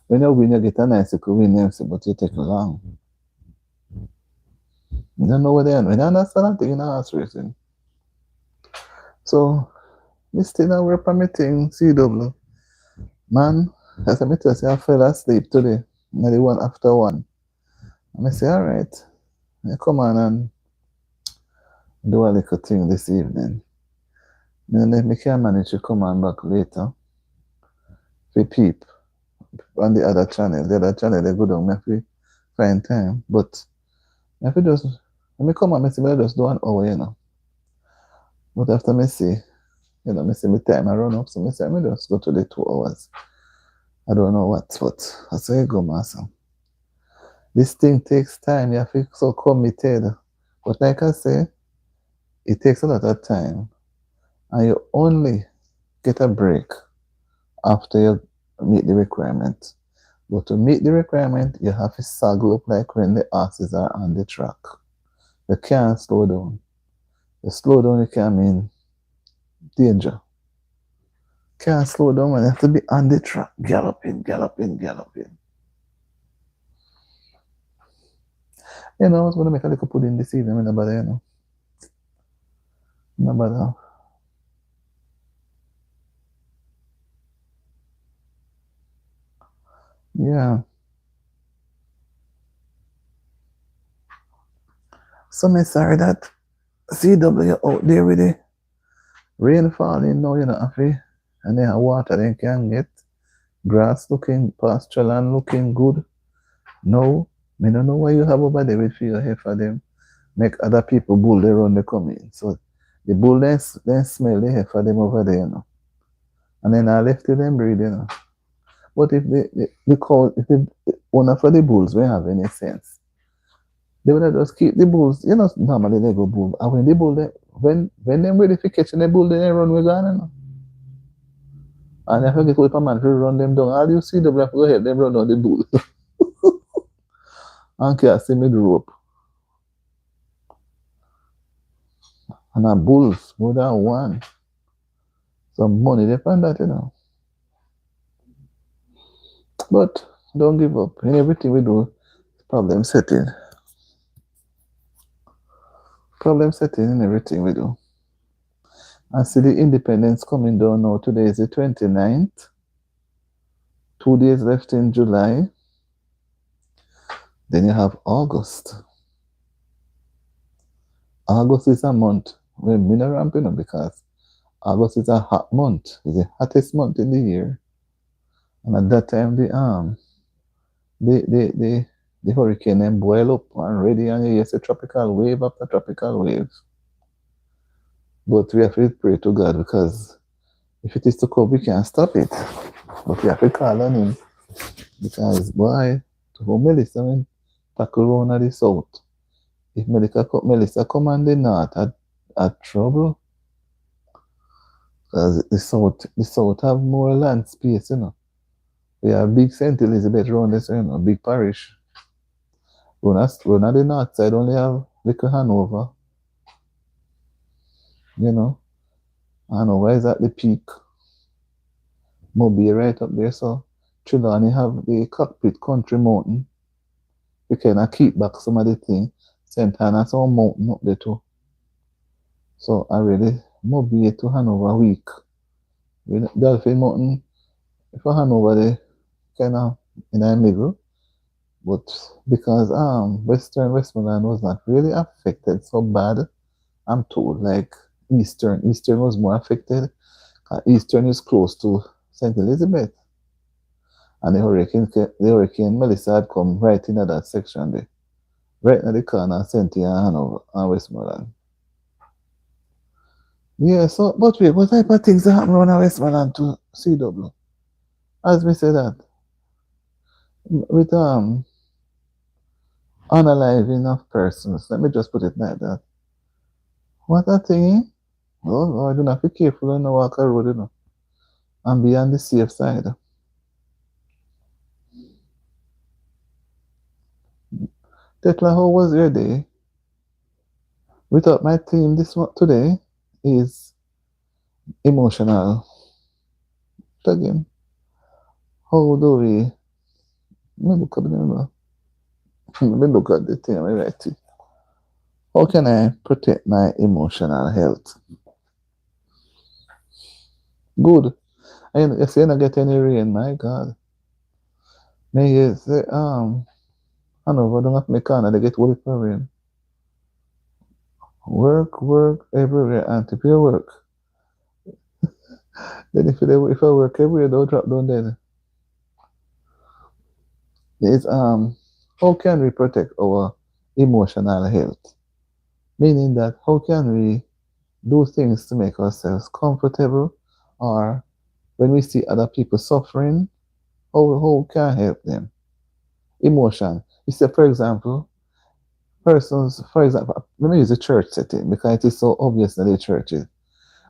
When you win, you get a nice little win, but it take long. You don't know what they are. You understand that thing in horse racing. So, Me still a work on my thing, CW. Man, as I tell you, I fell asleep today. Maybe one after one. And I say, alright, I come on and do a little thing this evening. And then I can manage to come on back later. For peep on the other channel. The other channel they go down, I have to find time. But I have to just let me come on, I say I just do an hour, you know. But after me see, you know, me see my time I run up, so me say me just go to the 2 hours. I don't know what, but that's how you go, master. This thing takes time, you have to be so committed. But like I say, it takes a lot of time. And you only get a break after you meet the requirement. But to meet the requirement, you have to saddle up like when the horses are on the track. You can't slow down. You slow down, you can mean danger. Can't slow down when you have to be on the track, galloping, galloping, galloping. You know, I was going to make a little pudding this evening with nobody, you know. Nobody. Yeah. So I'm sorry that CW out there with the rain falling now, you know, happy. And then water they can get. Grass looking, pasture land looking good. No, me don't know why you have over there with your hair for them. Make other people bull they run they come in. So the bull then smell the hair for them over there, you know. And then I left to them breed, you know. But if the cow, if the owner for the bulls will have any sense, they would just keep the bulls. You know, normally they go bull. And when the bull, when them ready for catching the bull, they run with gun, you know. And if I get with a man to run them down, how do you see them have to go ahead, them run down the bull? And can't see me the rope. And a bulls more than one. Some money they find that, you know. But don't give up. In everything we do, problem setting. Problem setting in everything we do. I see the independence coming down now. Today is the 29th. 2 days left in July. Then you have August. August is a month when me not ramping up because August is a hot month. It's the hottest month in the year. And at that time the hurricane then boil up and ready and you see tropical wave after tropical wave. But we have to pray to God because if it is to come, we can't stop it. But we have to call on him because boy, to whom Melissa when tackle around at the south. If Melissa come on the north at trouble, because the south have more land space, you know. We have big St. Elizabeth around this, you know, big parish. We're not the north side, only have little Hanover, you know. Hanover is at the peak. Mobile right up there, so Trelawney have the cockpit country mountain. We can keep back some of the thing. St. Anna's some mountain up there too. So I really mobile to Hanover week. Dolphin Mountain, for Hanover they kinda in the middle. But because Western Westmoreland was not really affected so bad, I'm told like Eastern was more affected. Eastern is close to St. Elizabeth. And the hurricane Melissa had come right in that section there. Right in the corner of St. and Hanover and Westmoreland. Yeah, so but wait, what type of things that happen around Westmoreland to CW? As we say that. With unaliving of persons. Let me just put it like that. What a thing. Oh Lord, do not be careful when you walk a road, you know. And be on the safe side. Tetla, how was your day? Without my theme this one today is emotional. Again, how do we let me look at the let me look at the thing, I write it. How can I protect my emotional health? Good. And if you not get any rain, my God. May you say, I know, but don't have me corner, they get work for rain. Work, work everywhere, and if you work, then if I work everywhere, don't drop down then. Is how can we protect our emotional health? Meaning that how can we do things to make ourselves comfortable, or when we see other people suffering, how can I help them? Emotion. You say, for example, for example, let me use a church setting because it is so obvious that the church is.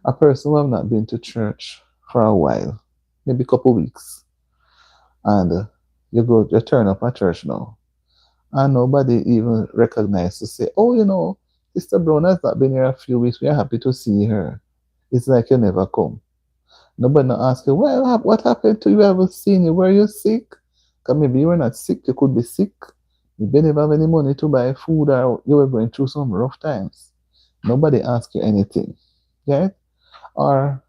A person who have not been to church for a while, maybe a couple weeks, and you turn up at church now, and nobody even recognize to say, oh, Sister Brown has not been here a few weeks. We are happy to see her. It's like you never come. Nobody not ask you, well, what happened to you? I haven't seen you. Were you sick? Because maybe you were not sick. You could be sick. Maybe you never have any money to buy food, or you were going through some rough times. Nobody ask you anything. Right? Or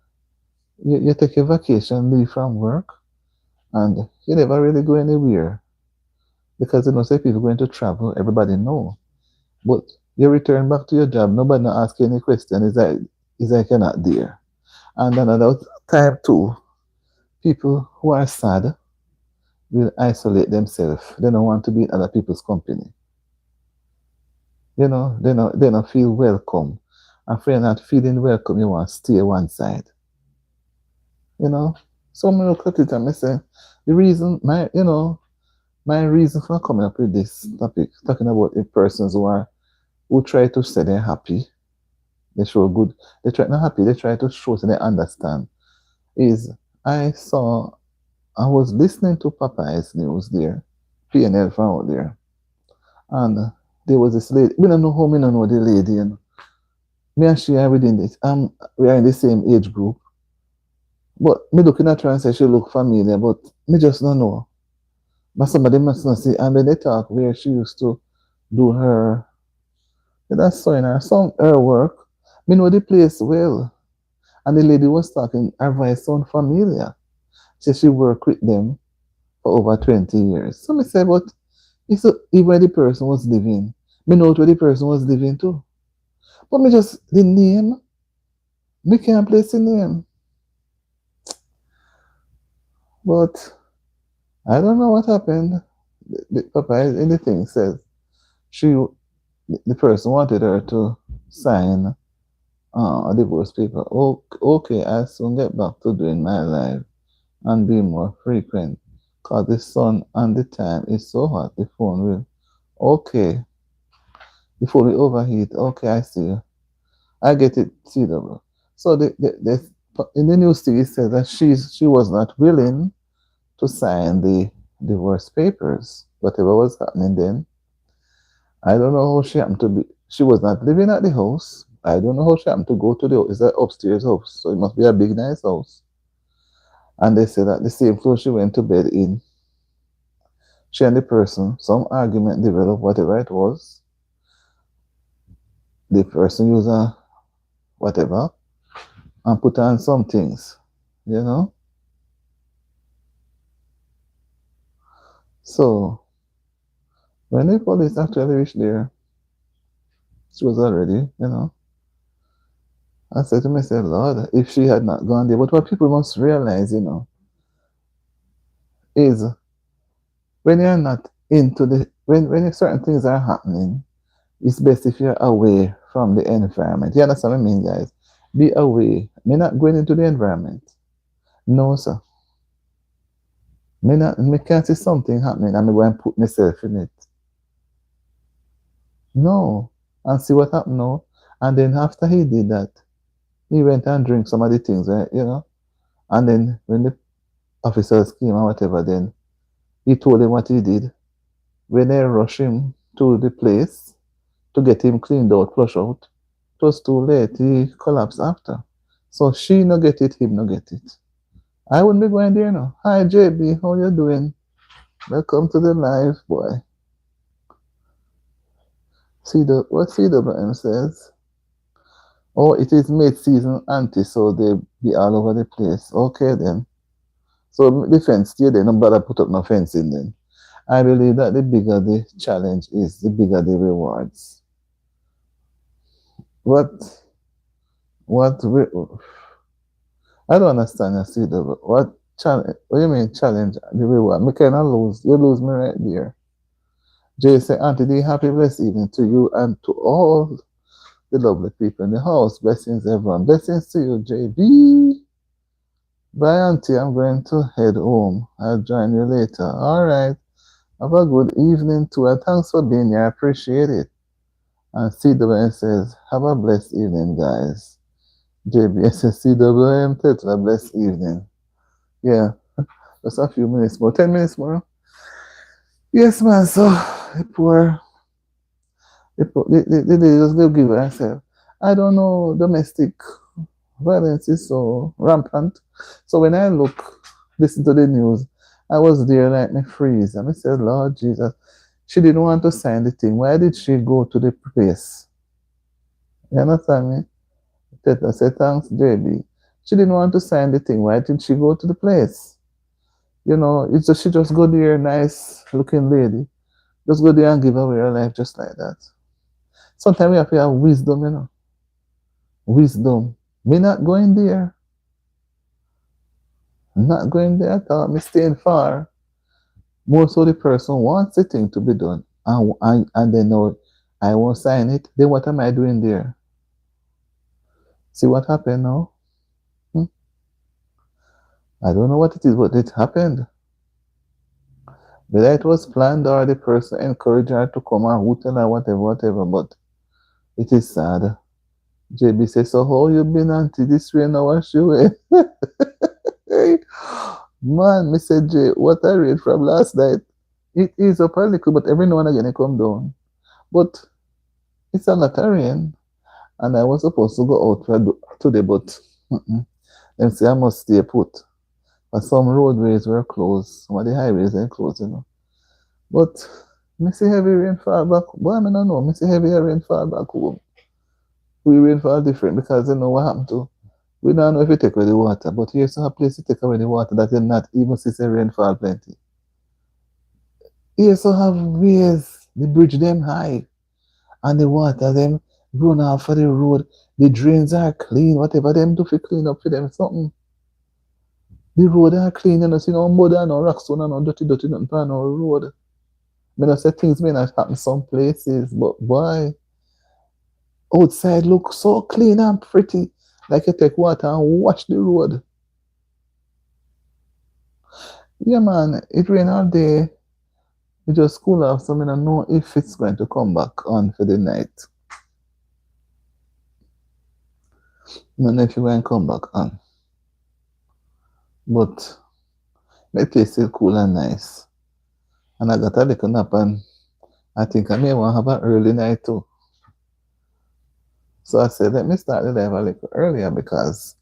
you take a vacation, leave from work, and you never really go anywhere. Because say people going to travel, everybody know. But you return back to your job, nobody not ask you any question. It's like you're not there. And another time too, people who are sad will isolate themselves. They don't want to be in other people's company. They don't feel welcome. And if you're not feeling welcome, you want to stay one side. You know? So I look at it and I say, the reason my reason for coming up with this topic, talking about the persons who try to say they're happy, they show good, they try not happy, they try to show so they understand. Is I was listening to Popeye's news there, PNL from out there, and there was this lady. We don't know how, me don't know the lady. Me and she are within this. We are in the same age group. But me looking at her and say she look familiar, but me just don't know. But somebody must not see. And when they talk where she used to do her, that's so in her work. Me know the place well. And the lady was talking, her voice sound familiar. She worked with them for over 20 years. So me say, but if where the person was living, me know where the person was living too. But me just, the name, me can't place the name. But I don't know what happened. Papa in the thing says she, the person wanted her to sign a divorce paper. Oh, okay, I soon get back to doing my life and be more frequent. Cause the sun and the time is so hot, the phone will. Okay, the phone will overheat. Okay, I see you. I get it, CW. So in the news thing, it says that she was not willing to sign the divorce papers. Whatever was happening then, I don't know how she happened to be. She was not living at the house. I don't know how she happened to go to the. It's an upstairs house, so it must be a big nice house. And they said that the same floor she went to bed in, she and the person, some argument developed, whatever it was. The person used a whatever and put on some things, you know. So when the police actually reached there, she was already. I said to myself, Lord, if she had not gone there, but what people must realize, is when you're not into when certain things are happening, it's best if you're away from the environment. You understand what I mean, guys? Be away. Me not going into the environment. No, sir. Me can't see something happening and me go and put myself in it. No. And see what happened now. And then after he did that, he went and drank some of the things, right? And then when the officers came or whatever, then he told them what he did. When they rushed him to the place to get him cleaned out, flush out, it was too late. He collapsed after. So she no get it, him no get it. I wouldn't be going there now. Hi JB, how you doing? Welcome to the live, boy. See what CWM says. Oh, it is mid-season Auntie, so they be all over the place. Okay then. So the fence stay there, no bother put up no fencing then. I believe that the bigger the challenge is, the bigger the rewards. What what re- I don't understand you see the what challenge what do you mean challenge the reward? Me kinda lose. You lose me right there. Jay say, Auntie, the happy blessed evening to you and to all the lovely people in the house. Blessings everyone. Blessings to you, JB. Bye, Auntie. I'm going to head home. I'll join you later. All right. Have a good evening too. And thanks for being here. I appreciate it. And CWM says, have a blessed evening, guys. JB says, CWM, have a blessed evening. Yeah, just a few minutes more. 10 minutes more. Yes, man. So, the poor, they just go give herself. I don't know, domestic violence is so rampant. So when I listen to the news, I was there like me freeze. And I said, Lord Jesus, she didn't want to sign the thing. Why did she go to the place? You understand me? Teta said, thanks, JB. She didn't want to sign the thing. Why didn't she go to the place? You know, it's just she just go there, nice looking lady. Just go there and give away her life just like that. Sometimes we have to have wisdom, you know. Wisdom. Me not going there. Not going there at all. Me staying far. More so the person wants the thing to be done. And they know I won't sign it. Then what am I doing there? See what happened now? Hmm? I don't know what it is, but it happened. Whether it was planned or the person encouraged her to come and who tell her whatever, whatever, but it is sad. JB says, so how you been Auntie this way now wash you away? Hey, man, Mr. J, what I read from last night, it is up a little, but every now and again it come down. But it's a lot of rain, and I was supposed to go out today, but them say I must stay put. But some roadways were closed, some of the highways were closed, you know. But me see heavy rainfall back. Boy, I don't know. Me see heavy rainfall back home. We rainfall different because you know what happened to. We don't know if you take away the water, but here's a place to take away the water that you not even see say rainfall plenty. You also have ways, the bridge them high, and the water them run off of the road. The drains are clean, whatever them do for clean up for them something. The road are clean, you know, see no mud and no rockstone and no dirty nothing on no road. I mean, I say things may not happen some places, but why? Outside look so clean and pretty. Like you take water and wash the road. Yeah, man, it rain all day. We just cool off, so I don't know if it's going to come back on for the night. I don't know if you going to come back on. But my place still cool and nice. And I got a little nap and I think I may want to have an early night too. So I said, let me start the live a little earlier because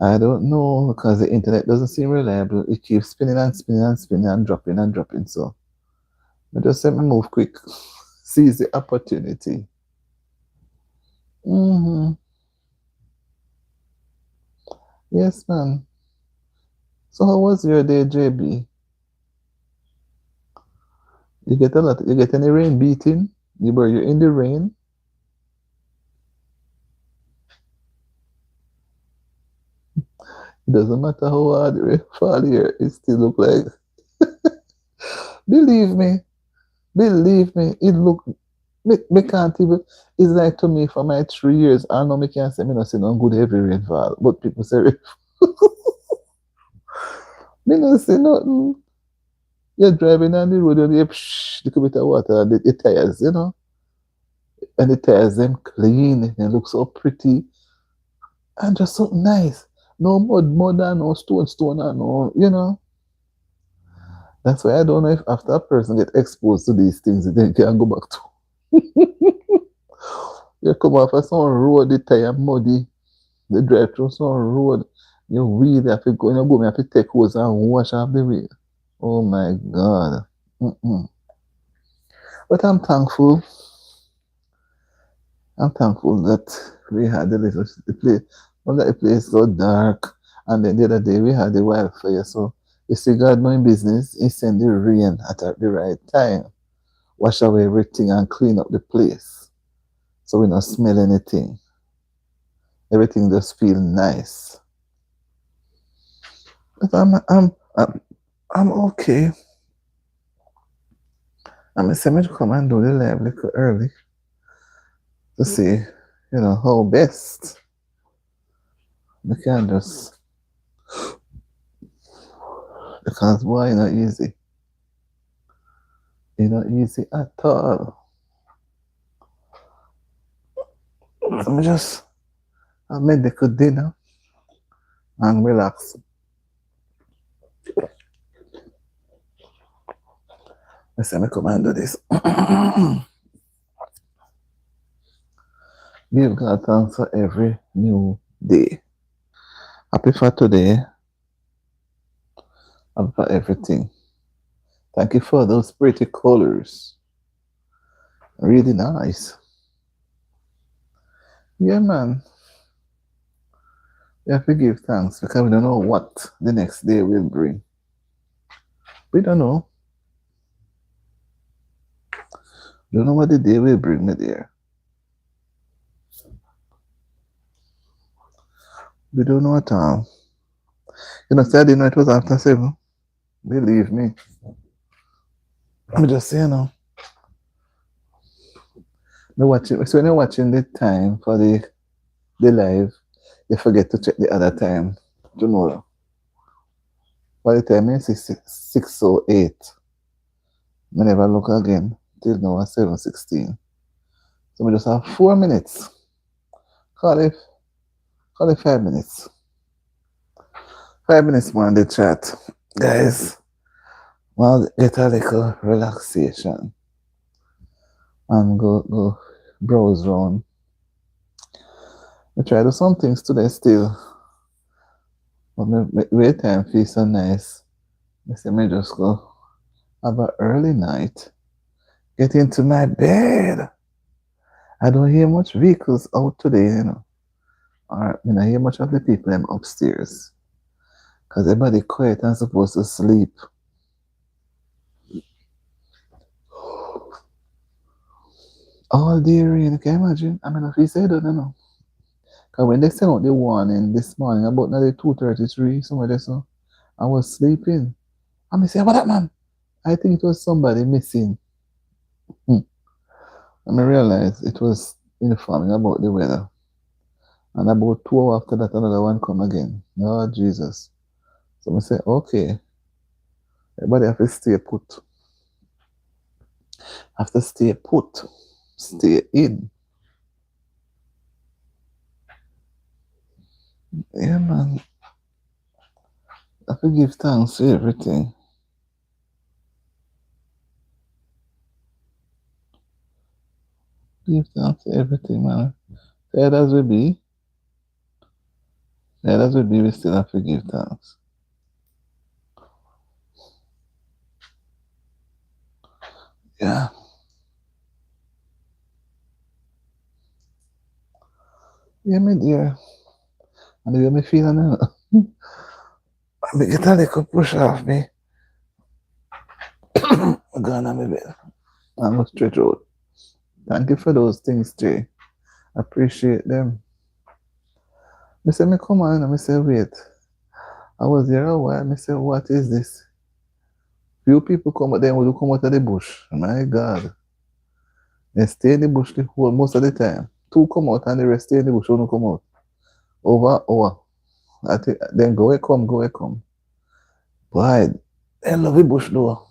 I don't know, because the internet doesn't seem reliable. It keeps spinning and spinning and spinning and dropping and dropping. So I just let me move quick, seize the opportunity. Mm-hmm. Yes, man. So how was your day, JB? You get a lot. You get any rain beating? Were you in the rain? It doesn't matter how hard the rain fall here. It still look like. Believe me, believe me. It look. Me can't even. It's like to me for my 3 years. I know me can't say me not see no good heavy rainfall, but people say me not see nothing. You're driving on the road and you psh, little bit of water and the tires, you know, and the tires them clean and look so pretty and just so nice. No mud and no stone and no, you know. That's why I don't know if after a person get exposed to these things, they can go back to. You come off of some road, the tire muddy, they drive through some road, you really have to go, you go, you have to take hose and wash off the wheel. Oh my God. Mm-mm. But I'm thankful. I'm thankful that we had the place, one that the place got dark, and then the other day we had the wildfire. So you see, God knowing business, He send the rain at the right time, wash away everything and clean up the place, so we not smell anything. Everything just feel nice. But I'm okay. I'm going to come and do the live little early to see, how best we can just, because boy, not easy. It's not easy at all. Let me just have medical dinner and relax. Let's see me come and do this. Give God thanks for every new day. Happy for today. Happy for everything. Thank you for those pretty colors. Really nice. Yeah, man. We have to give thanks because we don't know what the next day will bring. We don't know. Don't know what the day will bring me there. We don't know at all. Saturday night was after 7. Believe me. I'm just saying now. So when you're watching the time for the live, you forget to check the other time tomorrow. By the time it's 6:08, I never look again till now at 7:16. So we just have 4 minutes. Call it 5 minutes. 5 minutes more on the chat. Guys, well, get a little relaxation and go browse around. I try to do some things today still. But my time feels so nice. I say me just go have an early night. Get into my bed. I don't hear much vehicles out today, Or I hear much of the people them upstairs. Because everybody quiet and supposed to sleep. All day rain, can you imagine? I mean, if you say that, Because when they sent out the warning this morning about now 2:33, somewhere so, I was sleeping. And I say, what that man? I think it was somebody missing. And I realized it was informing about the weather. And about 2 hours after that, another one come again. Oh, Jesus. So I say, okay. Everybody have to stay put. Have to stay put. Stay in. Yeah, man. I have to give thanks for everything. Give thanks for everything, man. Tired as we be. Tired as we be, we still have to give thanks. Yeah. Yeah, me dear. And the way me feel now, I get a little push off me. I'm gone on my bed. I'm going to stretch out. Thank you for those things, Jay. Appreciate them. I say, me come on, and I say, wait. I was there a while, I say, what is this? Few people come out there will come out of the bush. My God. They stay in the bush the whole most of the time. 2 come out and the rest stay in the bush, don't come out. Over hour. I think then go away come. Boy, I love the bush though.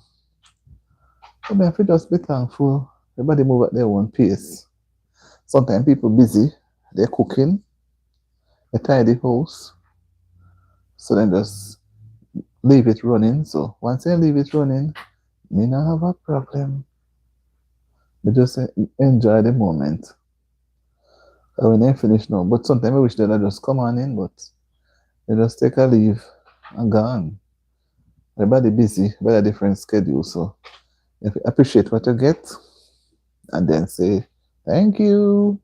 But I have to just be thankful. Everybody move at their own pace. Sometimes people busy, they're cooking, they tidy the house. So then just leave it running. So once I leave it running, me not have a problem. We just enjoy the moment. When I finish now, but sometimes I wish that I just come on in, but they just take a leave and gone. Everybody busy, everybody different schedule. So if you appreciate what you get, and then say thank you.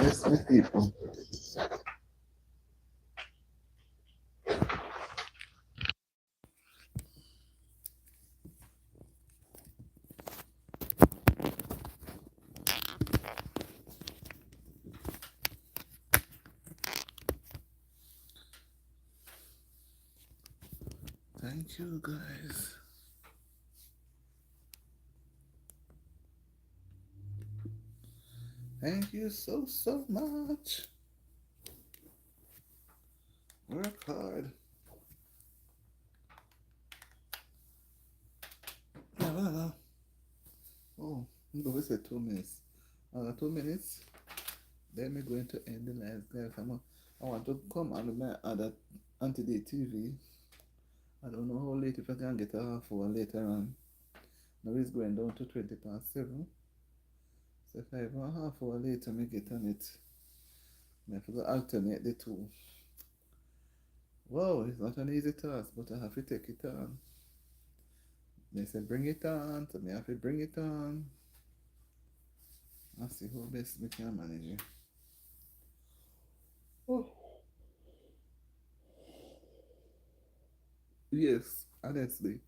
Yes, my people. Thank you, guys. Thank you so much. Work hard. No, no, no. Oh, no, we said 2 minutes. 2 minutes. Then we're going to end the live, guys. I want to come on with my other Auntie TV. I don't know how late if I can get a half hour later on. Now it's going down to 20 past 7. So if I have a half hour later, I get on it. I have to alternate the two. Wow, it's not an easy task, but I have to take it on. They said bring it on, so I have to bring it on. I'll see how best we can manage it. Oh. Yes, honestly.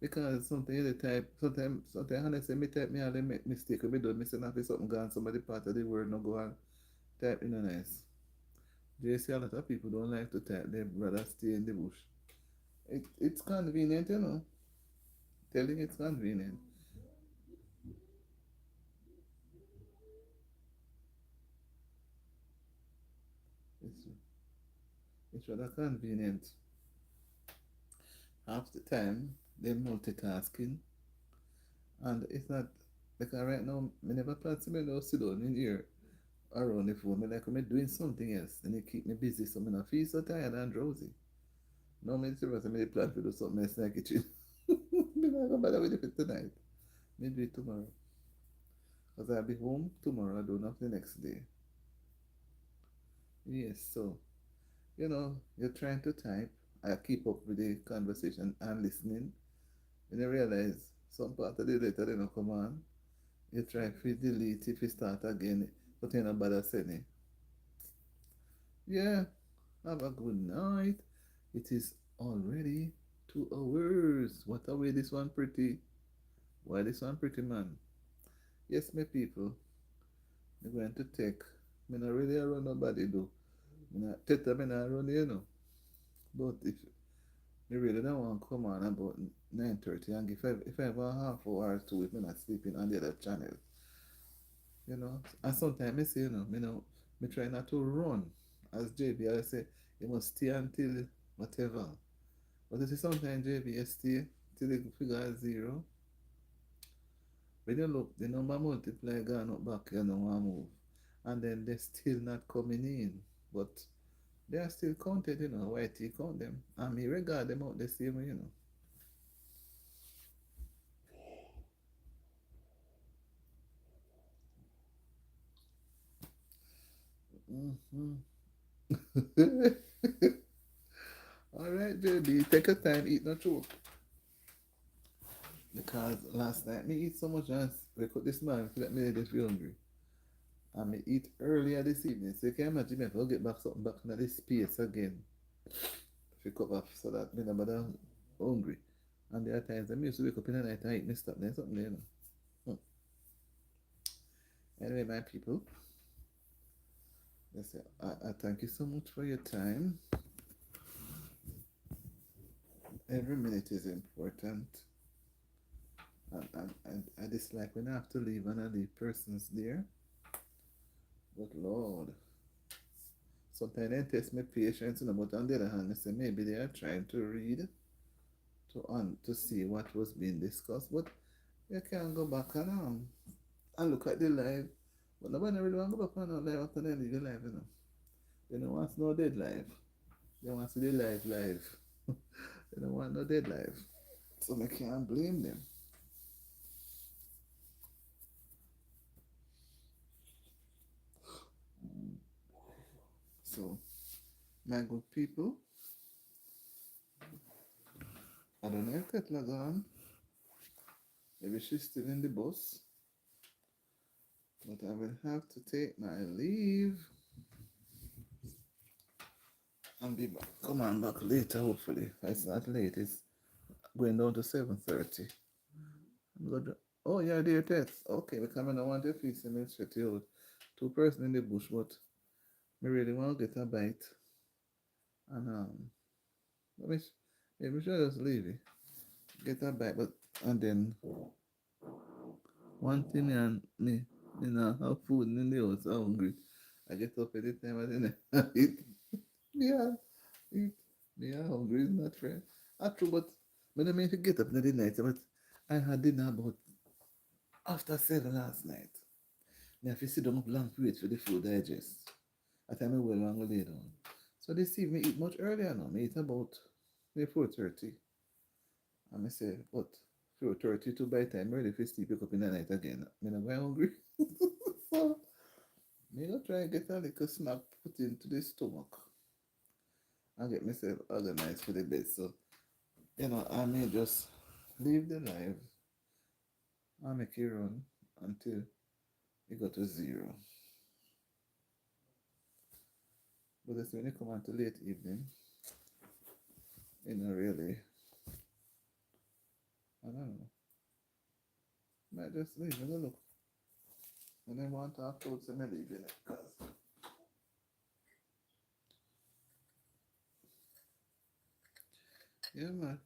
Because something the type, sometimes honestly, me type me all the make mistake. If me do, me say nothing something gone, somebody part of the word no go on. Type in a nice. You see a lot of people don't like to type, they rather stay in the bush. It's convenient, you know. Telling it's convenient. It's it's rather convenient. Half the time they're multitasking and it's not because right now I never plan to me now sit down in here around the phone. Me like I'm doing something else and it keep me busy so I feel so tired and drowsy. No me serious I plan to do something else in the kitchen. Me not gonna bother with it tonight. Me do it tomorrow. Because I'll be home tomorrow, I do nothing the next day. Yes, so you know, you're trying to type, I keep up with the conversation and listening. When you realize some part of the letter they don't come on, you try to delete if you start again, but you know bother sending. Yeah, have a good night. It is already 2 hours. What a way this one pretty. Why this one pretty man? Yes, my people, I'm going to take. Me not really around nobody do. Me not take them in around you know. But if me really don't want to come on about 9:30 and if I have a half hour or two if me not sleeping on the other channel, you know. And sometimes I say, me try not to run. As JB, I say, you must stay until whatever. But you see, sometimes JB, you stay till the figure is zero. When you look, the number multiply gone up back, you know, one move. And then they're still not coming in. But they are still counted, you know, YT count them. And me regard them out the same way, you know. Mm-hmm. All right, JB, take your time, eat no choke. Because last night me eat so much and wake up this morning feel like me just feel hungry. And me eat earlier this evening. So you can imagine if I get back something back in this space again. If you cut off so that me never hungry. And there are times I used to wake up in the night and eat me stop there something there, you know. Anyway, my people, I thank you so much for your time. Every minute is important. And I dislike when I have to leave and I leave persons there. But Lord, sometimes they test my patience, but on the other hand, I say maybe they are trying to read to see what was being discussed. But you can go back and look at the live. But nobody really want to go back on the live after they leave the live, you know. They don't want no dead live. They want to see the live. They don't want no dead live. So I can't blame them. So, my good people, I don't know if Katla gone. Maybe she's still in the bus. But I will have to take my leave and be back. Come on back later, hopefully. It's not late. It's going down to 7:30. I'm going to, oh, yeah, dear Tess. Okay, because I don't want to feel me straight out. Two person in the bush, but I really want to get a bite. And let me, maybe should just leave it. Get a bite, but, and then one thing and me not have food in the house, I'm hungry. I get up every time I didn't eat. Yeah, eat. Yeah, hungry is not fair. True, but I don't mean to get up in the night, but I had dinner about after 7 last night. Me have to sit down long to wait for the food digest. At time I well and go lay down. So this evening eat much earlier now. Me eat about 4:30. And I say, but 4:30 to by time ready for sleep pick up in the night again. Me not going hungry. So me go try and get a little snack put into the stomach and get myself organized for the bed. So, I may just leave the live and make it run until it go to zero. But that's when you come on to late evening, really, I don't know. Might just leave it a look. And then want to have thoughts and I leave it. Cause yeah man.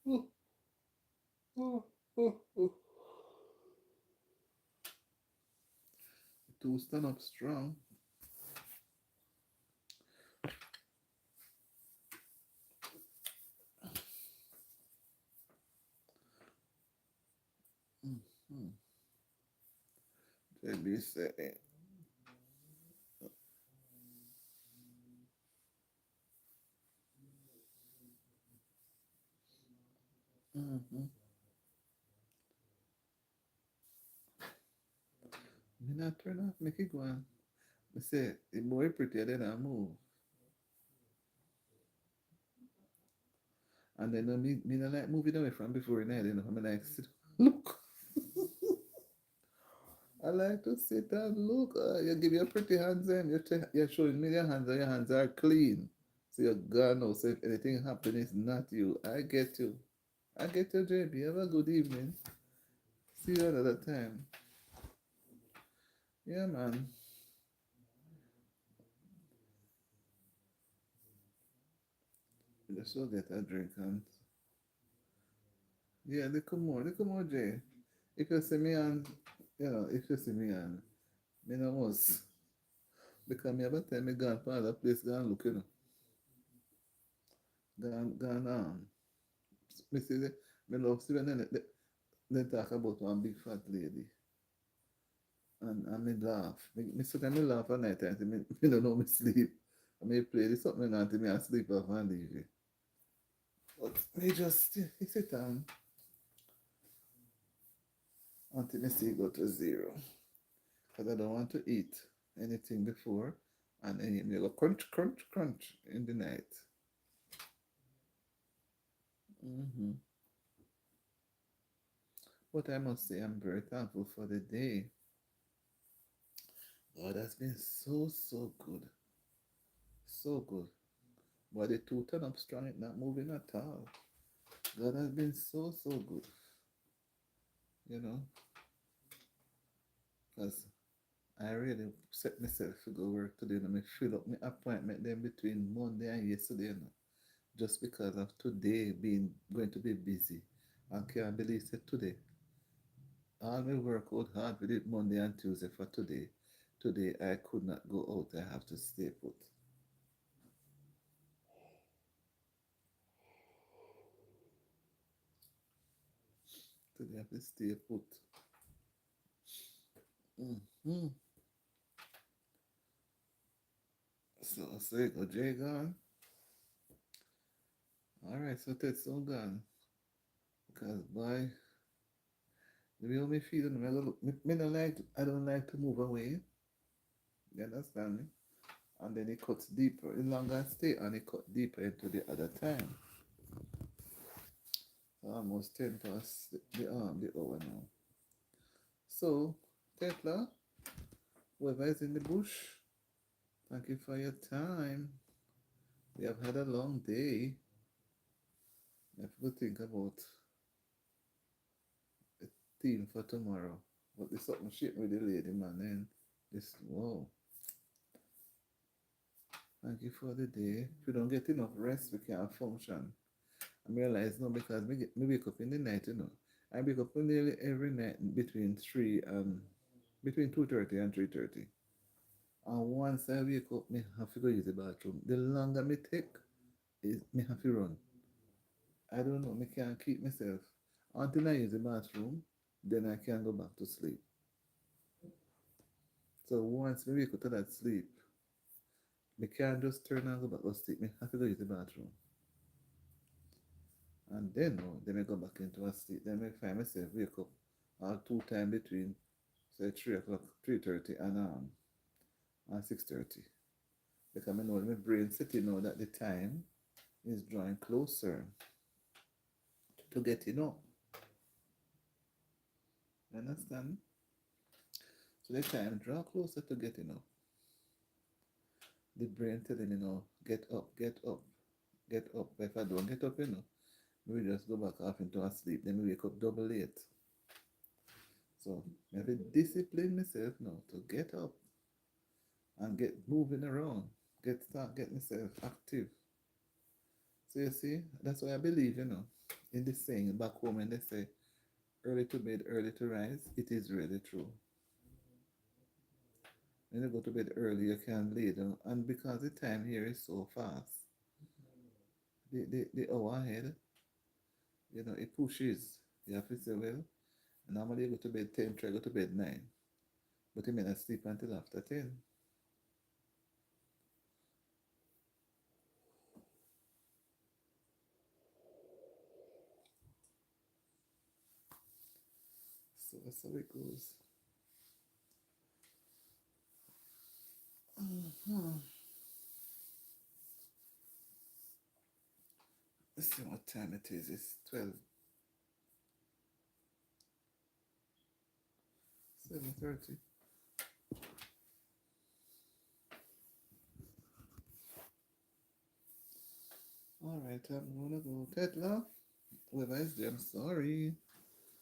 Oh, oh, oh, oh. To stand up strong. Mm-hmm. JB said, mm-hmm. Me not turn off, make it go on. I say, the boy prettier than I move. And then me not like moving away from before night, I'm like, sit, look. I like to sit and look. You give your pretty hands in. You're showing me your hands and your hands are clean. So you're gone now. So if anything happens, it's not you. I get you. I get you, JB. Have a good evening. See you another time. Yeah, man. Just go get a drink and yeah, little more, Jay. If you see me and if you see me and me no must because me have a time me gone for other place, gone look, gone me see me love see when they talk about one big fat lady and me laugh. Me sit and me laugh at night and me don't know me sleep. I may play this something until me I sleep off and leave it. But me just sit down until me see go to zero. Because I don't want to eat anything before and then you go crunch, crunch, crunch in the night. Hmm. But I must say, I'm very thankful for the day. God has been so, so good. So good. But the two turn up strong, it's not moving at all. God has been so, so good. You know, because I really set myself to go work today and I fill up my appointment then between Monday and yesterday. Just because of today being going to be busy. I can't believe that today. All my work out hard with it Monday and Tuesday for today. Today I could not go out. I have to stay put. Today I have to stay put. Mm-hmm. So you go Jay gone. Alright, so that's all gone. Because boy, the way me feeling, me don't like I don't like to move away. You understand me? And then it cuts deeper. The longer I stay and it cut deeper into the other time. Almost 10 past the hour now. So Tetla, whoever is in the bush, thank you for your time. We have had a long day. I have to think about the theme for tomorrow. But there's something shit with the lady, man. And this, whoa. Thank you for the day. If we don't get enough rest, we can't function. I realize no because me wake up in the night, you know. I wake up nearly every night between 3 and between 2:30 and 3:30. And once I wake up, me have to go use the bathroom. The longer me take is me have to run. I don't know, me can't keep myself until I use the bathroom, then I can go back to sleep. So once me wake up to that sleep, me can't just turn and go back to sleep. Me have to go use the bathroom. And then no, then I go back into a sleep. Then I find myself wake up two time between say 3 o'clock, 3:30 and 6:30. Because I know my brain sitting now that the time is drawing closer to getting up. You understand? So the time draw closer to getting up. The brain telling you know, get up, get up, get up. But if I don't get up, you know, we just go back off into a sleep. Then we wake up double late. So I have to discipline myself now to get up and get moving around. Get myself active. So you see, that's why I believe, you know, in this saying back home when they say early to bed, early to rise, it is really true. When you go to bed early, you can lay down. And because the time here is so fast, the hour ahead, you know, it pushes. You have to say, well, normally you go to bed 10, try go to bed 9. But you may not sleep until after 10. So that's how it goes. Mhm. Let's see what time it is. It's 7:30. All right, I'm gonna go. Tetla, whoever is there, I'm sorry.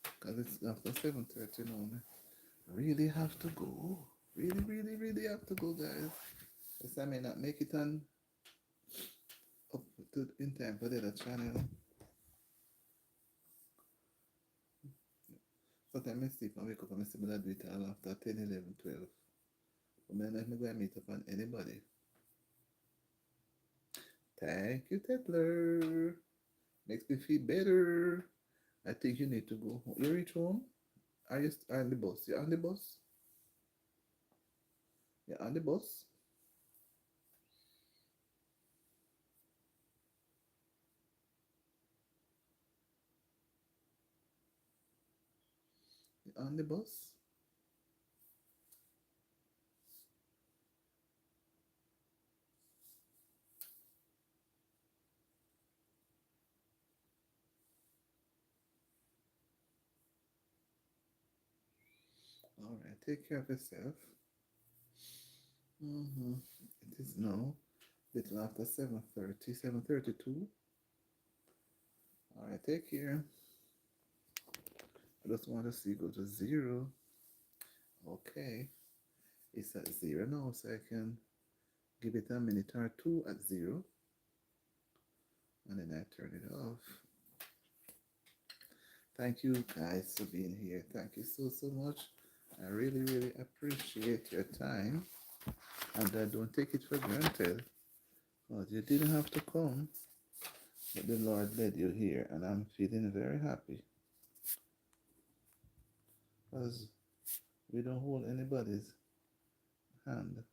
Because it's after 7:30 now. I really have to go. Really, really, really have to go, guys. Yes, I may not make it on up to in time for the other channel. Sometimes I sleep and wake up and I say, but I do it all after 10, 11, 12. But then I'm going to meet up on anybody. Thank you, Tetler. Makes me feel better. I think you need to go. You reach home? Are you on the bus? You're on the bus? You're on the bus? You're on the bus? All right, take care of yourself. It is now little after 7:30, 7:32. All right, take care. I just want to see go to 0. Okay, it's at 0 now, so I can give it a minute or two at 0, and then I turn it off. Thank you guys for being here. Thank you so much. I really, really appreciate your time, and I don't take it for granted. Because you didn't have to come, but the Lord led you here, and I'm feeling very happy. Because we don't hold anybody's hand,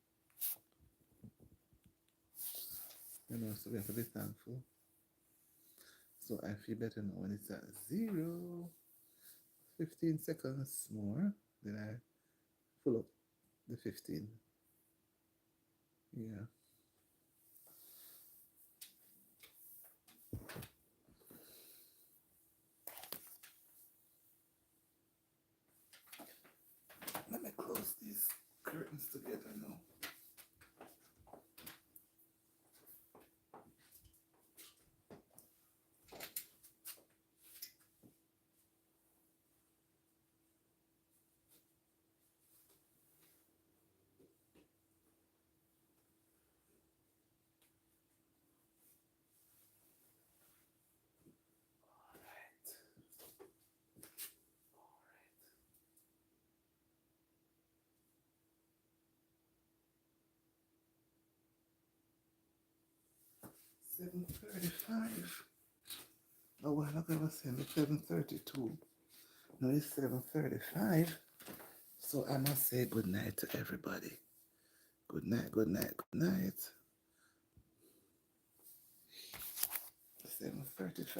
you know, so we have to be thankful. So I feel better now when it's at 0. 15 seconds more, then I pull up the 15. Yeah. Let me things together now. All right. All right. 7:35. Oh, well, I'm gonna say 7:32. No, it's 7:35. So I must say good night to everybody. Good night, good night, good night. 7:35.